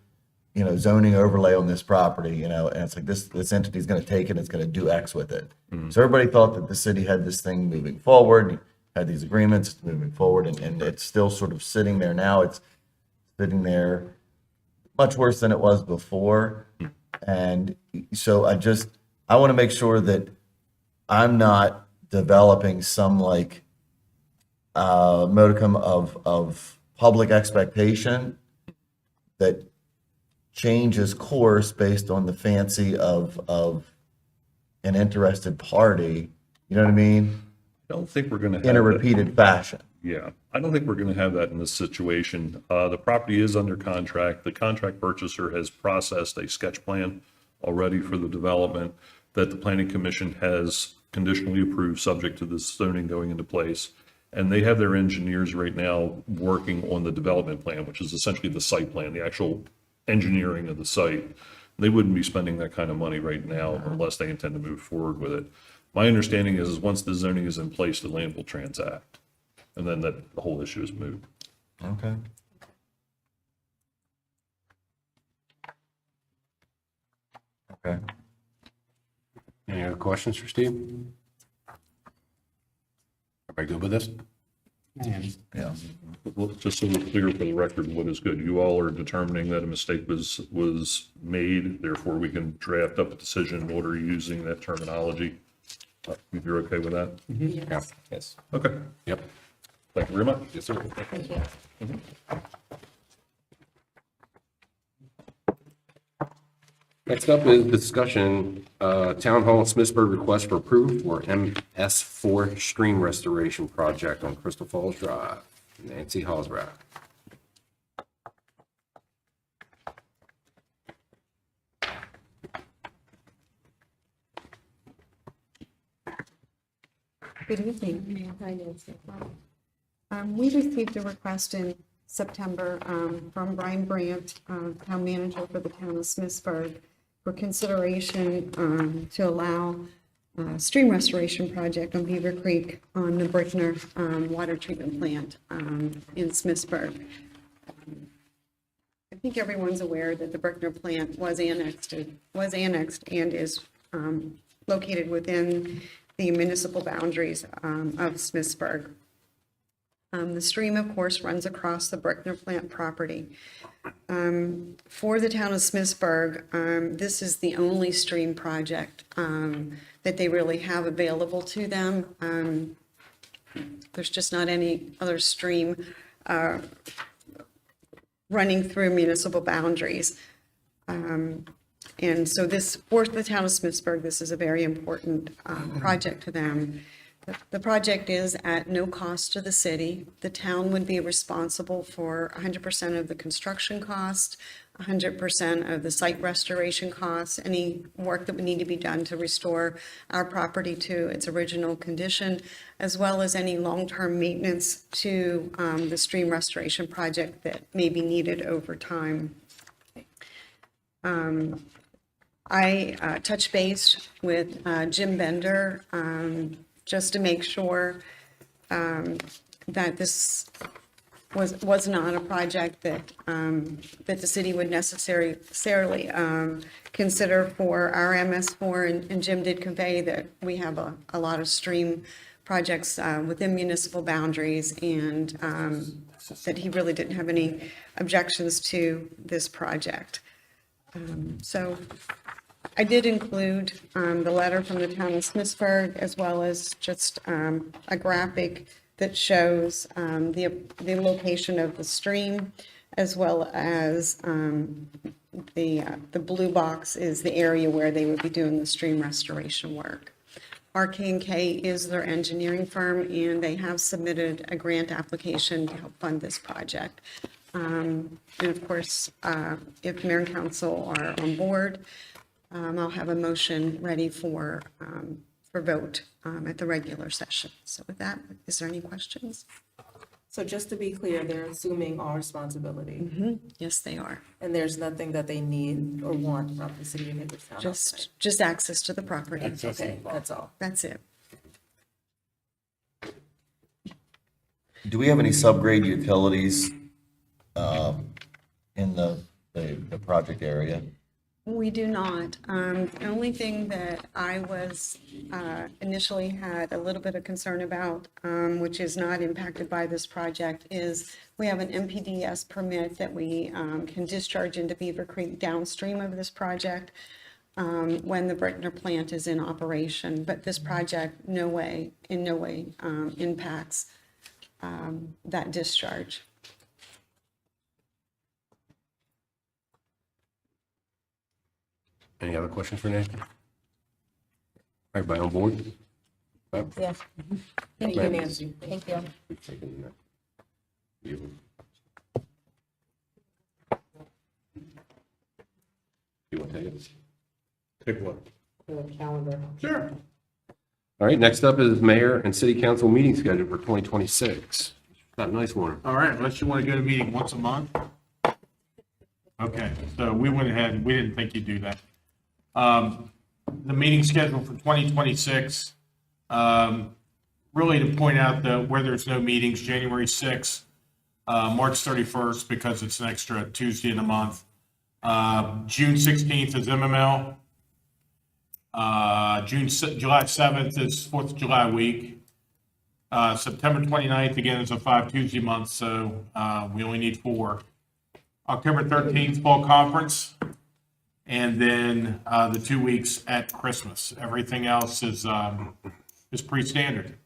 zoning overlay on this property, and it's like this entity is going to take it, it's going to do X with it. So everybody thought that the city had this thing moving forward. had these agreements, it's moving forward, and it's still sort of sitting there now. It's sitting there much worse than it was before. And so I want to make sure that I'm not developing some like modicum of public expectation that changes course based on the fancy of an interested party, you know what I mean? I don't think we're going to have In a that. repeated fashion. Yeah, I don't think we're going to have that in this situation. The property is under contract. The contract purchaser has processed a sketch plan already for the development that the planning commission has conditionally approved, subject to this zoning going into place. And they have their engineers right now working on the development plan, which is essentially the site plan, the actual engineering of the site. They wouldn't be spending that kind of money right now unless they intend to move forward with it. My understanding is once the zoning is in place, the land will transact. And then that the whole issue is moved. Okay. Okay. Any other questions for Steve? Everybody good with this? Yeah. Well, just so we're clear for the record, what is good? You all are determining that a mistake was made, therefore we can draft up a decision in order using that terminology. If you're okay with that? Yeah. Yes. Okay. Yep. Thank you very much. Yes, sir. Thank you. Next up is discussion, Town Hall Smithsburg request for approval for MS4 stream restoration project on Crystal Falls Drive. Nancy Halsbrook. Good evening, Mayor. Hi, Nancy. We received a request in September from Brian Brandt, town manager for the town of Smithsburg, for consideration to allow stream restoration project on Beaver Creek on the Brickner water treatment plant in Smithsburg. I think everyone's aware that the Brickner plant was annexed and is located within the municipal boundaries of Smithsburg. The stream, of course, runs across the Brickner plant property. For the town of Smithsburg, this is the only stream project that they really have available to them. There's just not any other stream running through municipal boundaries. And so this, for the town of Smithsburg, this is a very important project to them. The project is at no cost to the city. The town would be responsible for 100% of the construction cost, 100% of the site restoration costs, any work that would need to be done to restore our property to its original condition, as well as any long-term maintenance to the stream restoration project that may be needed over time. I touched base with Jim Bender just to make sure that this was not a project that that the city would necessarily consider for our MS4, and Jim did convey that we have a lot of stream projects within municipal boundaries, and that he really didn't have any objections to this project. So I did include the letter from the town of Smithsburg, as well as just a graphic that shows the location of the stream, as well as the blue box is the area where they would be doing the stream restoration work. RK&K is their engineering firm, and they have submitted a grant application to help fund this project. And of course, if mayor and council are on board, I'll have a motion ready for vote at the regular session. So with that, is there any questions? So just to be clear, they're assuming all responsibility, Yes, they are. and there's nothing that they need or want from the city of Hagerstown. Just access to the property. Okay, that's all. That's it. Do we have any subgrade utilities in the project area? We do not. The only thing that I was initially had a little bit of concern about, which is not impacted by this project, is we have an MPDS permit that we can discharge into Beaver Creek downstream of this project when the Brittner plant is in operation. But this project in no way impacts that discharge. Any other questions for Nancy? Everybody on board? Yes. Thank you, Nancy. Thank you. You want to take it? Take what? The calendar. Sure. All right, next up is mayor and city council meeting schedule for 2026. Got a nice one. All right, unless you want to go to a meeting once a month. Okay, so we went ahead, we didn't think you'd do that. The meeting schedule for 2026, really to point out where there's no meetings, January 6th, March 31st, because it's an extra Tuesday in the month. June 16th is MML. July 7th is 4th of July week. September 29th, again, is a 5 Tuesday month, so we only need 4. October 13th, fall conference, and then the 2 weeks at Christmas. Everything else is pretty standard.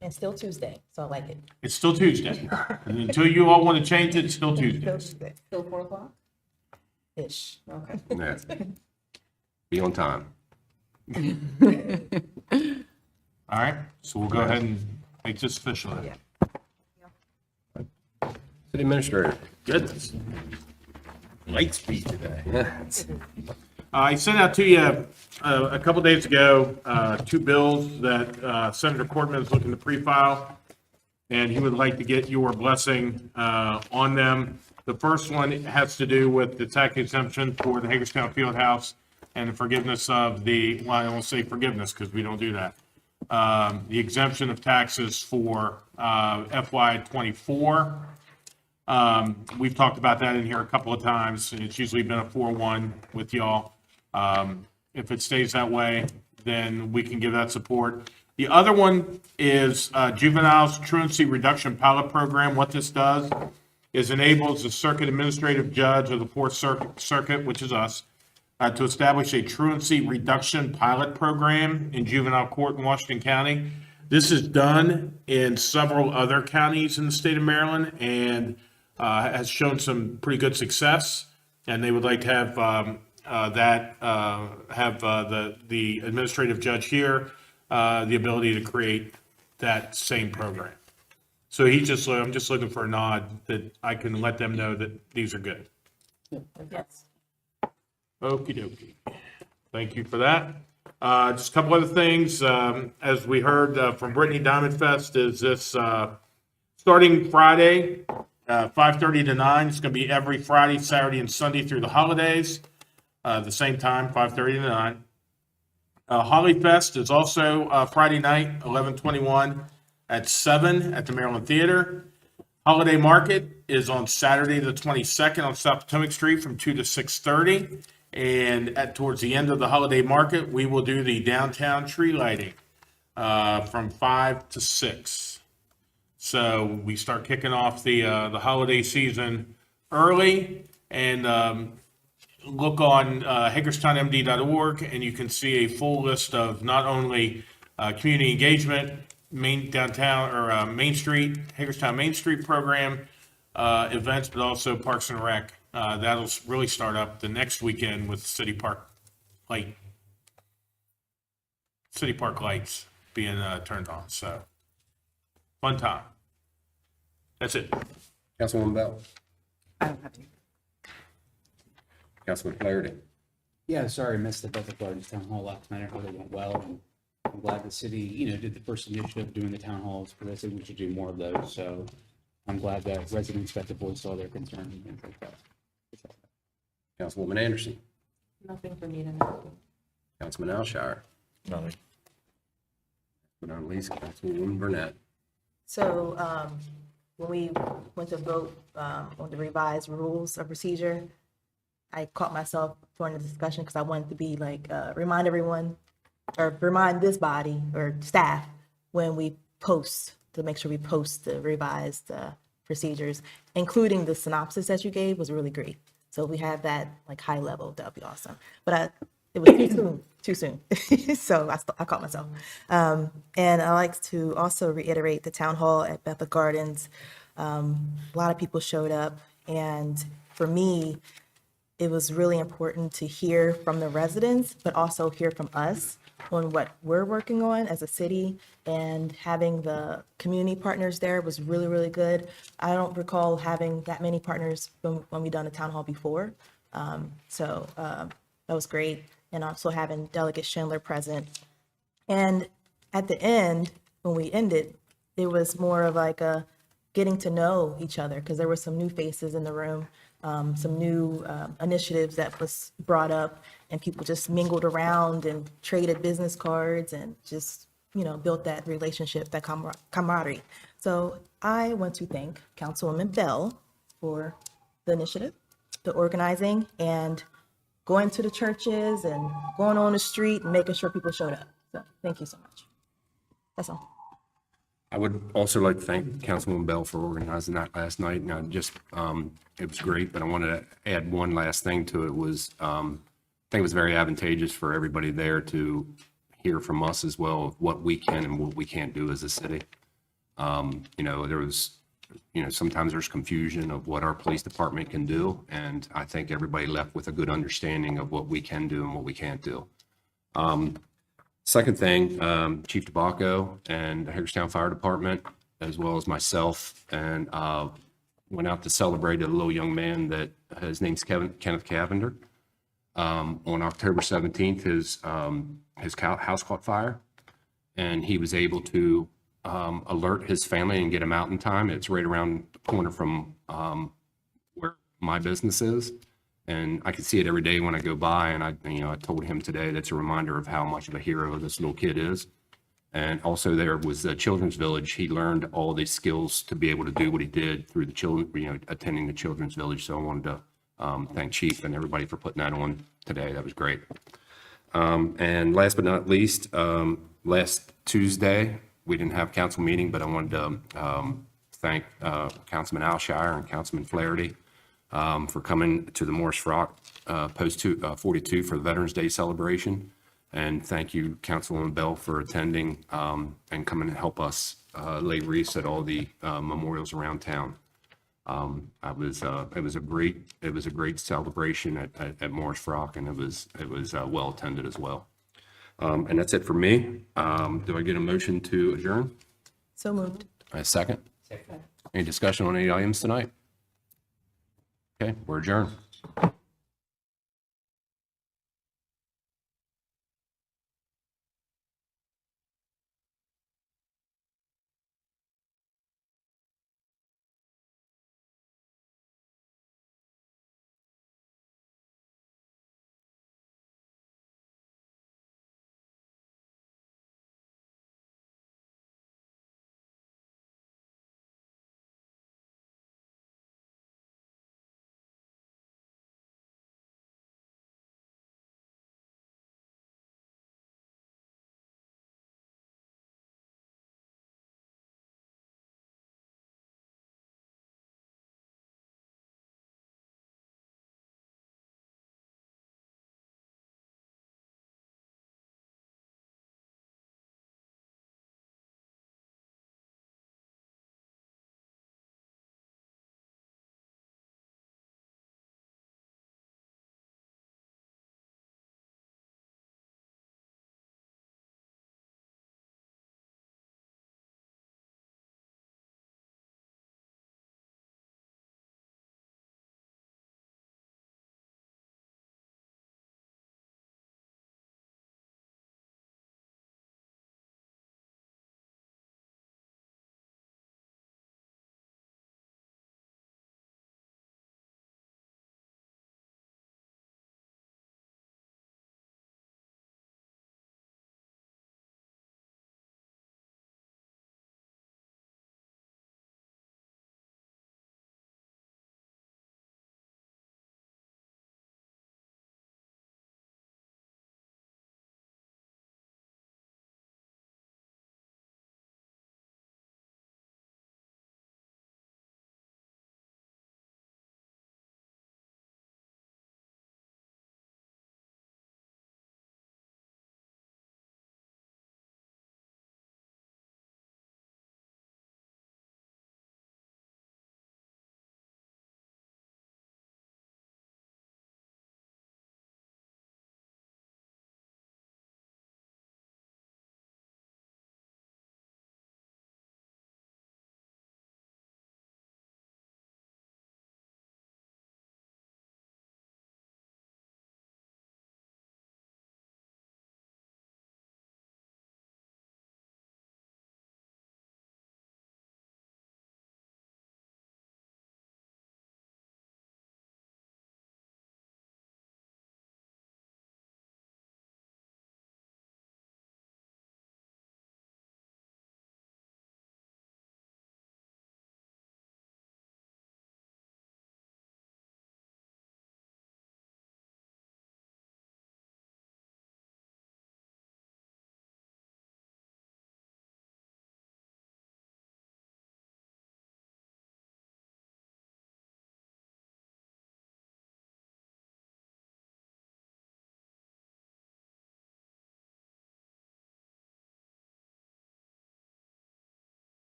And still Tuesday, so I like it. It's still Tuesday. And until you all want to change it, it's still Tuesday. Still Tuesday. Still 4 o'clock? Ish, okay. Yeah. Be on time. All right, so we'll go ahead and make this official. Yeah. City administrator. Goodness. Light speed today. I sent out to you a couple days ago, 2 bills that Senator Cortman is looking to pre-file, and he would like to get your blessing on them. The first one has to do with the tax exemption for the Hagerstown Fieldhouse and the forgiveness of well, I won't say forgiveness because we don't do that. The exemption of taxes for FY '24. We've talked about that in here a couple of times. It's usually been a 4-1 with y'all. If it stays that way, then we can give that support. The other one is Juveniles Truancy Reduction Pilot Program. What this does is enables the Circuit Administrative Judge of the Fourth Circuit, which is us, to establish a truancy reduction pilot program in juvenile court in Washington County. This is done in several other counties in the state of Maryland and has shown some pretty good success. And they would like to have the administrative judge here the ability to create that same program. So I'm just looking for a nod that I can let them know that these are good. Yes. Okey dokey. Thank you for that. Just a couple other things. As we heard from Brittany Diamond Fest, is this starting Friday, 5:30 to 9. It's going to be every Friday, Saturday, and Sunday through the holidays. The same time, 5:30 to 9. Holly Fest is also Friday night, 11/21 at 7 at the Maryland Theater. Holiday Market is on Saturday, the 22nd on South Potomac Street from 2 to 6:30. And towards the end of the Holiday Market, we will do the downtown tree lighting from 5 to 6. So we start kicking off the holiday season early, and look on HagerstownMD.org, and you can see a full list of not only community engagement, Main Street, Hagerstown Main Street program events, but also Parks and Rec. That'll really start up the next weekend with City Park lights being turned on. So fun time. That's it. Councilwoman Bell. I don't have to. Councilman Flaherty. Yeah, sorry, I missed the Bethel Gardens Town Hall last night. I heard it went well, and I'm glad the city, did the first initiative doing the town halls, because I think we should do more of those. So I'm glad that residents got to voice all their concerns and things like that. Councilwoman Anderson. Nothing for me tonight. Councilman Alshire. Nothing. But not least, Councilwoman Burnett. So when we went to vote on the revised rules of procedure, I caught myself during the discussion because I wanted to be like, remind everyone or remind this body or staff when we post, to make sure we post the revised procedures, including the synopsis that you gave was really great. So if we have that like high level, that would be awesome. But it was too soon. So I caught myself. And I like to also reiterate the town hall at Bethel Gardens. A lot of people showed up, and for me, it was really important to hear from the residents, but also hear from us on what we're working on as a city, and having the community partners there was really, really good. I don't recall having that many partners when we done a town hall before. So that was great. And also having Delegate Schindler present. And at the end, when we ended, it was more of like a getting to know each other, because there were some new faces in the room, some new initiatives that was brought up, and people just mingled around and traded business cards and just, built that relationship, that camaraderie. So I want to thank Councilwoman Bell for the initiative, the organizing, and going to the churches and going on the street and making sure people showed up. So thank you so much. That's all. I would also like to thank Councilwoman Bell for organizing that last night. Now, it was great, but I wanted to add one last thing to it was, I think it was very advantageous for everybody there to hear from us as well of what we can and what we can't do as a city. There was, sometimes there's confusion of what our police department can do, and I think everybody left with a good understanding of what we can do and what we can't do. Second thing, Chief Tobacco and the Hagerstown Fire Department, as well as myself, and went out to celebrate a little young man that his name's Kenneth Cavender. On October 17th, his house caught fire, and he was able to alert his family and get him out in time. It's right around the corner from where my business is. And I can see it every day when I go by, and I told him today that's a reminder of how much of a hero this little kid is. And also there was the Children's Village. He learned all these skills to be able to do what he did through the children, attending the Children's Village. So I wanted to thank Chief and everybody for putting that on today. That was great. And last but not least, last Tuesday, we didn't have council meeting, but I wanted to thank Councilman Alshire and Councilman Flaherty for coming to the Morris Frock Post 42 for the Veterans Day celebration. And thank you, Councilwoman Bell, for attending and coming to help us lay wreaths at all the memorials around town. It was a great celebration at Morris Frock, and it was well attended as well. And that's it for me. Do I get a motion to adjourn? So moved. A second? Second. Any discussion on any items tonight? Okay, we're adjourned.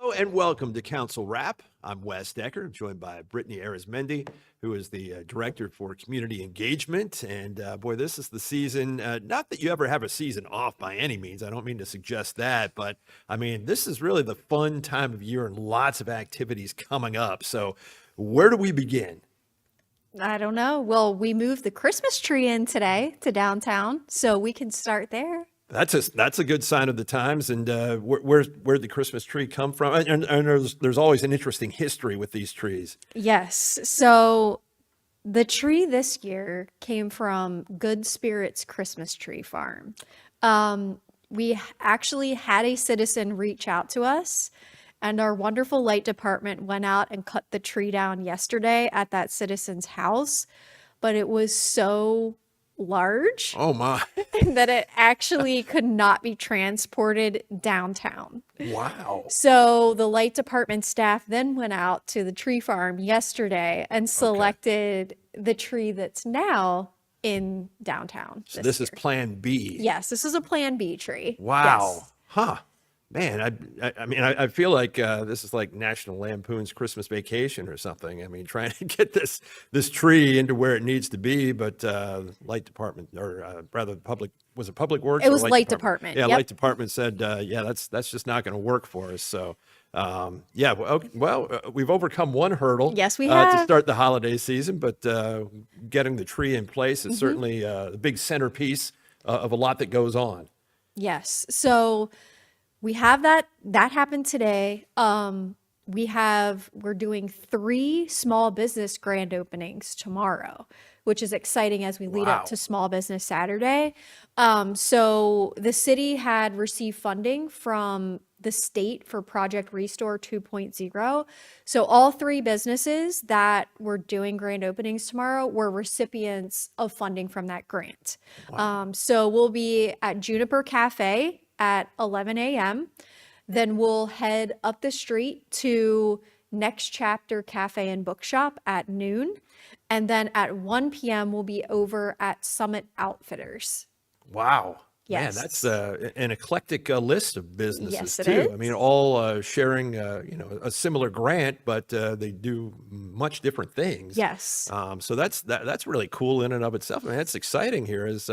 Hello and welcome to Council Wrap. I'm Wes Decker. I'm joined by Brittany Arizmendi, who is the Director for Community Engagement. And boy, this is the season, not that you ever have a season off by any means. I don't mean to suggest that, but I mean, this is really the fun time of year and lots of activities coming up. So where do we begin? I don't know. Well, we moved the Christmas tree in today to downtown, so we can start there. That's a good sign of the times. And where'd the Christmas tree come from? And there's always an interesting history with these trees. Yes. So the tree this year came from Good Spirits Christmas Tree Farm. We actually had a citizen reach out to us, and our wonderful light department went out and cut the tree down yesterday at that citizen's house. But it was so large Oh my. that it actually could not be transported downtown. Wow. So the light department staff then went out to the tree farm yesterday and selected the tree that's now in downtown. So this is Plan B. Yes, this is a Plan B tree. Wow. Yes. Huh. Man, I mean, I feel like this is like National Lampoon's Christmas Vacation or something. I mean, trying to get this tree into where it needs to be, but light department, or rather public, was it Public Works? It or was light department. Yeah, Yep. light department said, yeah, that's just not going to work for us. So, yeah, well, we've overcome one hurdle. Yes, we To have. start the holiday season, but getting the tree in place is Mhm. certainly the big centerpiece of a lot that goes on. Yes. So we have that happened today. We're doing 3 small business grand openings tomorrow, which is exciting as we lead up to Small Business Saturday. So the city had received funding from the state for Project Restore 2.0. So all 3 businesses that were doing grand openings tomorrow were recipients of funding from that grant. So we'll be at Juniper Cafe at 11 a.m. Then we'll head up the street to Next Chapter Cafe and Bookshop at noon. And then at 1 p.m., we'll be over at Summit Outfitters. Wow. Yes. Man, that's an eclectic list of businesses Yes, it too. I is. mean, all sharing, a similar grant, but they do much different things. Yes. So that's really cool in and of itself. I mean, that's exciting here as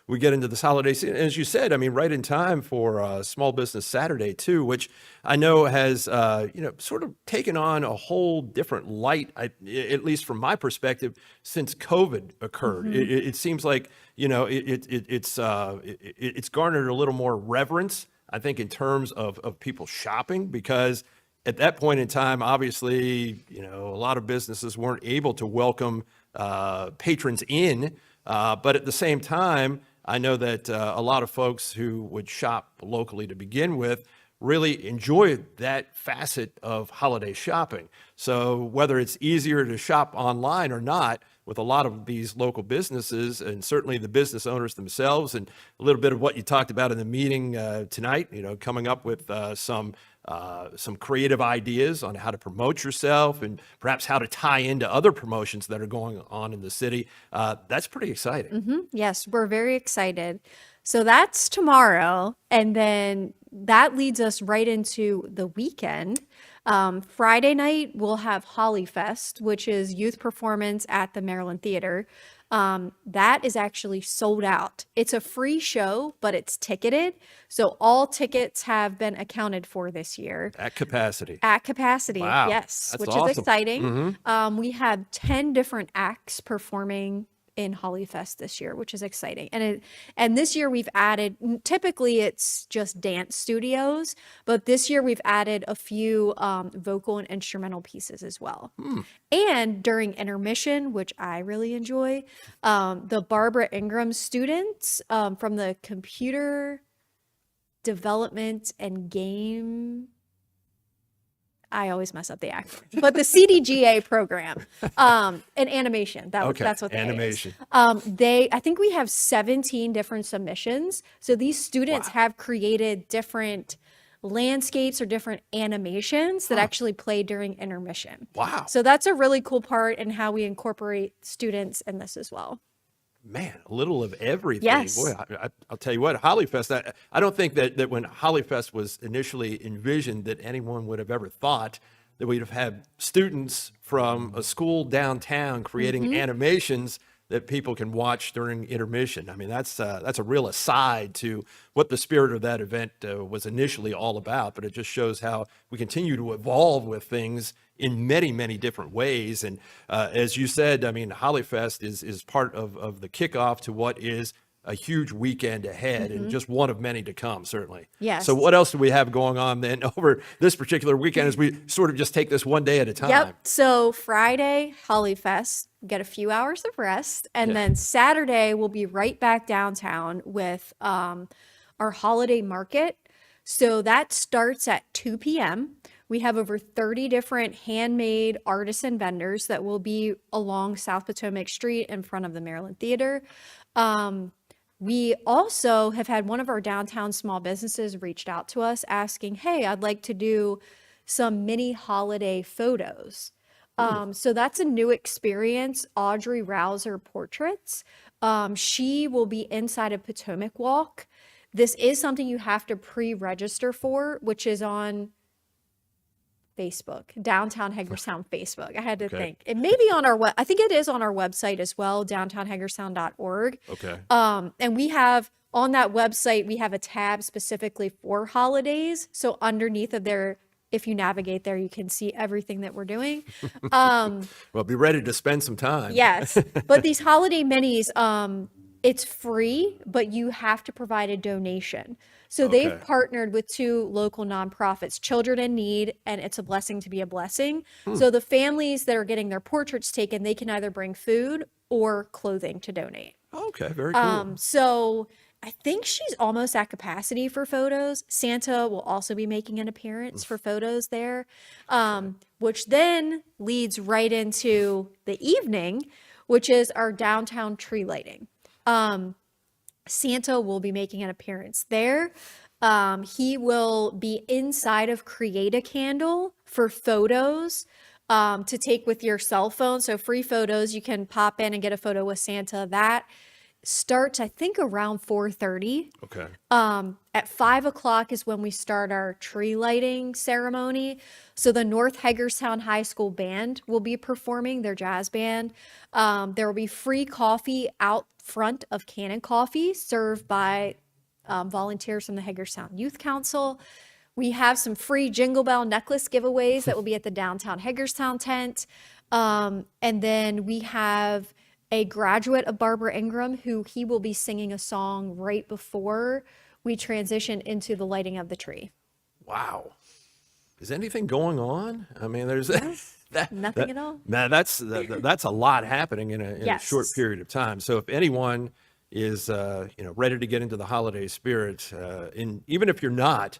we get into this holiday season. As you said, I mean, right in time for Small Business Saturday too, which I know has, sort of taken on a whole different light, at least from my perspective, since COVID occurred. Mhm. It seems like, it's garnered a little more reverence, I think, in terms of people shopping, because at that point in time, obviously, a lot of businesses weren't able to welcome patrons in. But at the same time, I know that a lot of folks who would shop locally to begin with really enjoy that facet of holiday shopping. So whether it's easier to shop online or not, with a lot of these local businesses and certainly the business owners themselves, and a little bit of what you talked about in the meeting tonight, coming up with some creative ideas on how to promote yourself and perhaps how to tie into other promotions that are going on in the city. That's pretty exciting. Yes, we're very excited. So that's tomorrow. And then that leads us right into the weekend. Friday night, we'll have Holly Fest, which is youth performance at the Maryland Theater. That is actually sold out. It's a free show, but it's ticketed. So all tickets have been accounted for this year. At capacity. At capacity, Wow, yes, that's which awesome. is exciting. Mhm. We have 10 different acts performing in Holly Fest this year, which is exciting. And this year we've added, typically it's just dance studios, but this year we've added a few vocal and instrumental pieces as well. And during intermission, which I really enjoy, the Barbara Ingram students from the Computer Development and Game, I always mess up the acronym, but the CDGA program, and animation. That's what that is. Animation. I think we have 17 different submissions. So these students have created different landscapes or different animations that actually play during intermission. Wow. So that's a really cool part in how we incorporate students in this as well. man, a little of everything. Yes. Boy, I'll tell you what, Hollyfest, I don't think that when Hollyfest was initially envisioned that anyone would have ever thought that we'd have had students from a school downtown creating animations that people can watch during intermission. I mean, that's a real aside to what the spirit of that event was initially all about, but it just shows how we continue to evolve with things in many, many different ways. And as you said, I mean, Hollyfest is part of the kickoff to what is a huge weekend ahead and just one of many to come, certainly. Yes. So what else do we have going on then over this particular weekend as we sort of just take this one day at a time? Yep. So Friday, Hollyfest, get a few hours of rest. And then Saturday, we'll be right back downtown with our holiday market. So that starts at 2 p.m. We have over 30 different handmade artisan vendors that will be along South Potomac Street in front of the Maryland Theater. We also have had one of our downtown small businesses reached out to us asking, hey, I'd like to do some mini holiday photos. So that's a new experience. Audrey Rouser Portraits. She will be inside of Potomac Walk. This is something you have to pre-register for, which is on Facebook, Downtown Hagerstown Facebook. I had to think. It may be on our I think it is on our website as well, downtownhagerstown.org. Okay. And we have on that website, we have a tab specifically for holidays. So underneath of there, if you navigate there, you can see everything that we're doing. Well, be ready to spend some time. Yes. But these holiday minis, it's free, but you have to provide a donation. So they've partnered with 2 local nonprofits, Children in Need and It's a Blessing to be a Blessing. So the families that are getting their portraits taken, they can either bring food or clothing to donate. Okay, very cool. So I think she's almost at capacity for photos. Santa will also be making an appearance for photos there, which then leads right into the evening, which is our downtown tree lighting. Santa will be making an appearance there. He will be inside of Create a Candle for photos to take with your cell phone. So free photos, you can pop in and get a photo with Santa. That starts, I think, around 4:30. Okay. At 5 o'clock is when we start our tree lighting ceremony. So the North Hagerstown High School Band will be performing, their jazz band. There will be free coffee out front of Cannon Coffee served by volunteers from the Hagerstown Youth Council. We have some free Jingle Bell necklace giveaways that will be at the downtown Hagerstown tent. And then we have a graduate of Barbara Ingram who he will be singing a song right before we transition into the lighting of the tree. Wow. Is anything going on? I mean, there's Nothing at all. Man, that's a lot happening in a Yes. short period of time. So if anyone is ready to get into the holiday spirit, even if you're not,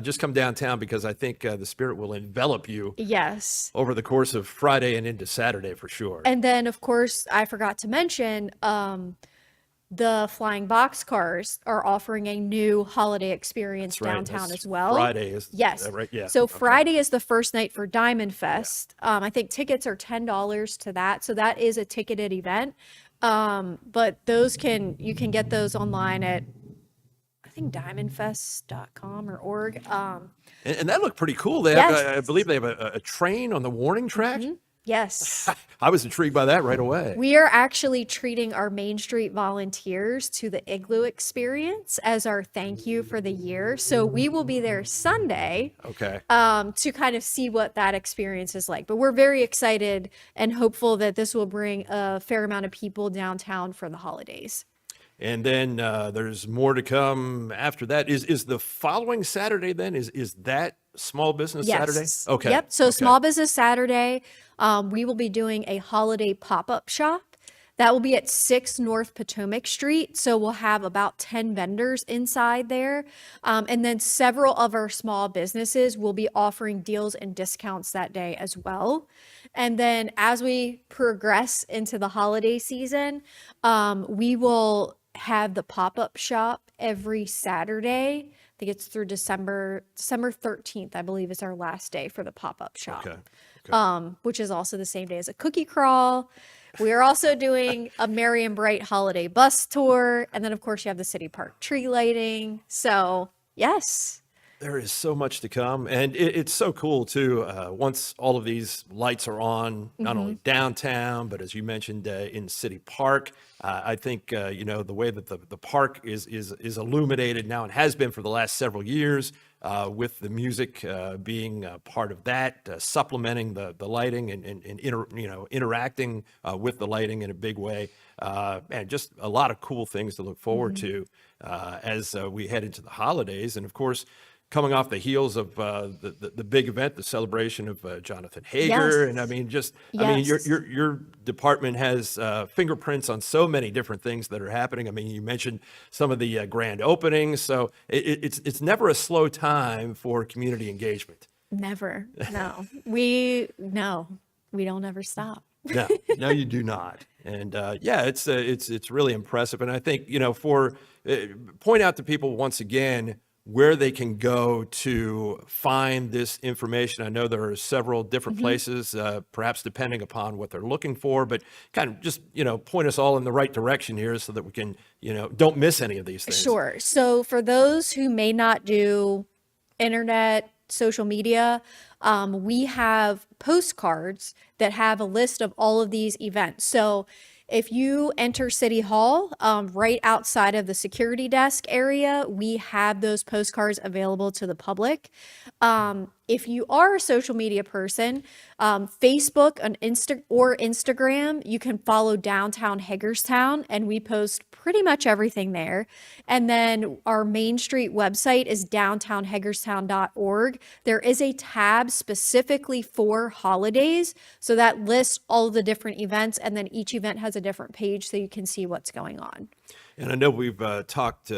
just come downtown because I think the spirit will envelop you Yes. over the course of Friday and into Saturday for sure. And then, of course, I forgot to mention, the Flying Boxcars are offering a new holiday experience That's right. downtown That's as well. Friday is Yes. right? Yeah. So Okay. Friday is the first night for Diamond Fest. I think tickets are $10 to that. So that is a ticketed event. But you can get those online at, I think, diamondfest.com or org. And that looked pretty cool. They Yes. have, I believe they have a train on the warning track. Yes. I was intrigued by that right away. We are actually treating our Main Street volunteers to the Igloo experience as our thank you for the year. So we will be there Sunday Okay. to kind of see what that experience is like. But we're very excited and hopeful that this will bring a fair amount of people downtown for the holidays. And then there's more to come after that. Is the following Saturday then? Is that Small Business Saturday? Yes. Okay. Yep. So okay. Small Business Saturday, we will be doing a holiday pop-up shop. That will be at 6 North Potomac Street. So we'll have about 10 vendors inside there. And then several of our small businesses will be offering deals and discounts that day as well. And then as we progress into the holiday season, we will have the pop-up shop every Saturday. I think it's through December 13th, I believe, is our last day for the pop-up shop. Okay. Which is also the same day as a cookie crawl. We are also doing a Merry and Bright holiday bus tour. And then, of course, you have the city park tree lighting. So, yes. There is so much to come, and it's so cool too. Once all of these lights are on, not only downtown, but as you mentioned in City Park, I think the way that the park is illuminated now and has been for the last several years, with the music being part of that, supplementing the lighting and interacting with the lighting in a big way, and just a lot of cool things to look forward to as we head into the holidays, and of course, coming off the heels of the big event, the celebration of Jonathan Hager, and I mean, your department has fingerprints on so many different things that are happening. I mean, you mentioned some of the grand openings, so it's never a slow time for community engagement. Never. No. We don't ever stop. No, you do not. And it's really impressive. And I think point out to people once again where they can go to find this information. I know there are several different places, perhaps depending upon what they're looking for, but kind of just, point us all in the right direction here so that we can, don't miss any of these things. Sure. So for those who may not do internet, social media, we have postcards that have a list of all of these events. So if you enter City Hall, right outside of the security desk area, we have those postcards available to the public. If you are a social media person, Facebook and Instagram, you can follow Downtown Hagerstown, and we post pretty much everything there. And then our Main Street website is downtownhagerstown.org. There is a tab specifically for holidays, so that lists all of the different events, and then each event has a different page so you can see what's going on. And I know we've talked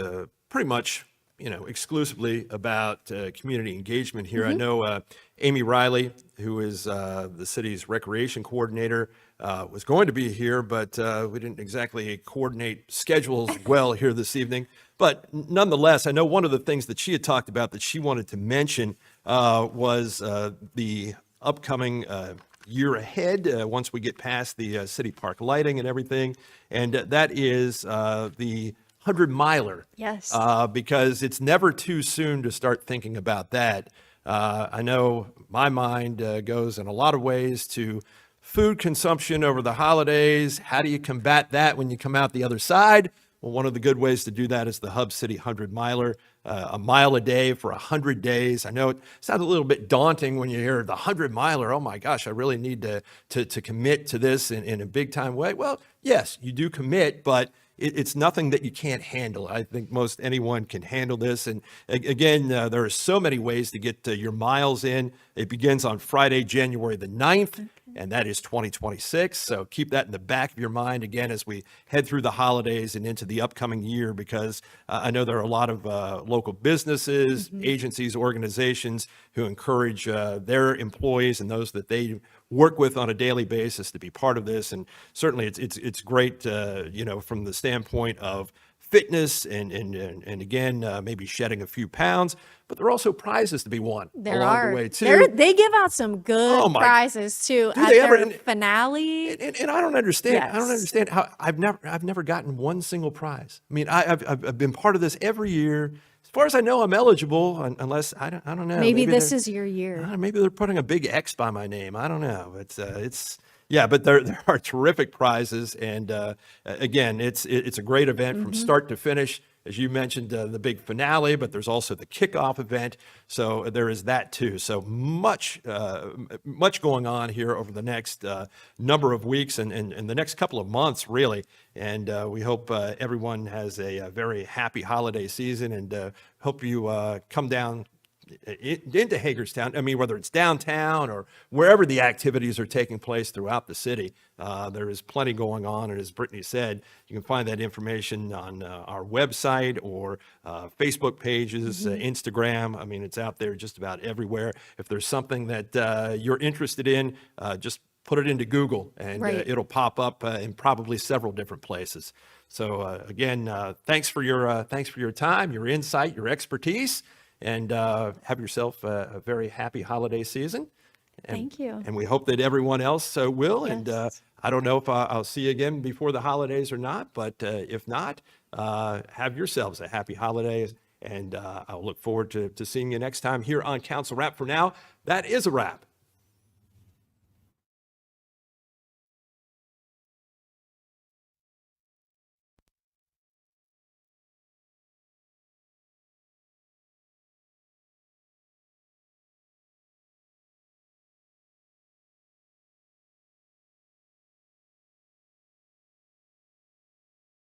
pretty much exclusively about community engagement here. I know Amy Riley, who is the city's recreation coordinator, was going to be here, but we didn't exactly coordinate schedules well here this evening. But nonetheless, I know one of the things that she had talked about that she wanted to mention was the upcoming year ahead, once we get past the city park lighting and everything. And that is the 100-miler. Yes. Because it's never too soon to start thinking about that. I know my mind goes in a lot of ways to food consumption over the holidays. How do you combat that when you come out the other side? Well, one of the good ways to do that is the Hub City 100-miler, a mile a day for 100 days. I know it sounds a little bit daunting when you hear the 100-miler. Oh my gosh, I really need to commit to this in a big time way. Well, yes, you do commit, but it's nothing that you can't handle. I think most anyone can handle this. And again, there are so many ways to get your miles in. It begins on Friday, January the 9th, and that is 2026. So keep that in the back of your mind, again, as we head through the holidays and into the upcoming year, because I know there are a lot of local businesses, agencies, organizations who encourage their employees and those that they work with on a daily basis to be part of this. And certainly it's great, from the standpoint of fitness and again, maybe shedding a few pounds, but there are also prizes to be won along the way too. They give out some good prizes too at their finale. And I don't understand. Yes. I don't understand how I've never gotten one single prize. I mean, I've been part of this every year. As far as I know, I'm eligible, unless I don't know. Maybe this is your year. Maybe they're putting a big X by my name. I don't know. But there are terrific prizes, and again, it's a great event from start to finish. As you mentioned, the big finale, but there's also the kickoff event. So there is that too. So much going on here over the next number of weeks and the next couple of months, really. And we hope everyone has a very happy holiday season, and hope you come down into Hagerstown. I mean, whether it's downtown or wherever the activities are taking place throughout the city, there is plenty going on. And as Brittany said, you can find that information on our website or Facebook pages, Instagram. I mean, it's out there just about everywhere. If there's something that you're interested in, just put it into Google, and it'll pop up in probably several different places. So again, thanks for your time, your insight, your expertise. And have yourself a very happy holiday season. Thank you. And we hope that everyone else will. And Yes. I don't know if I'll see you again before the holidays or not, but if not, have yourselves a happy holidays. And I'll look forward to seeing you next time here on Council Wrap. For now, that is a wrap.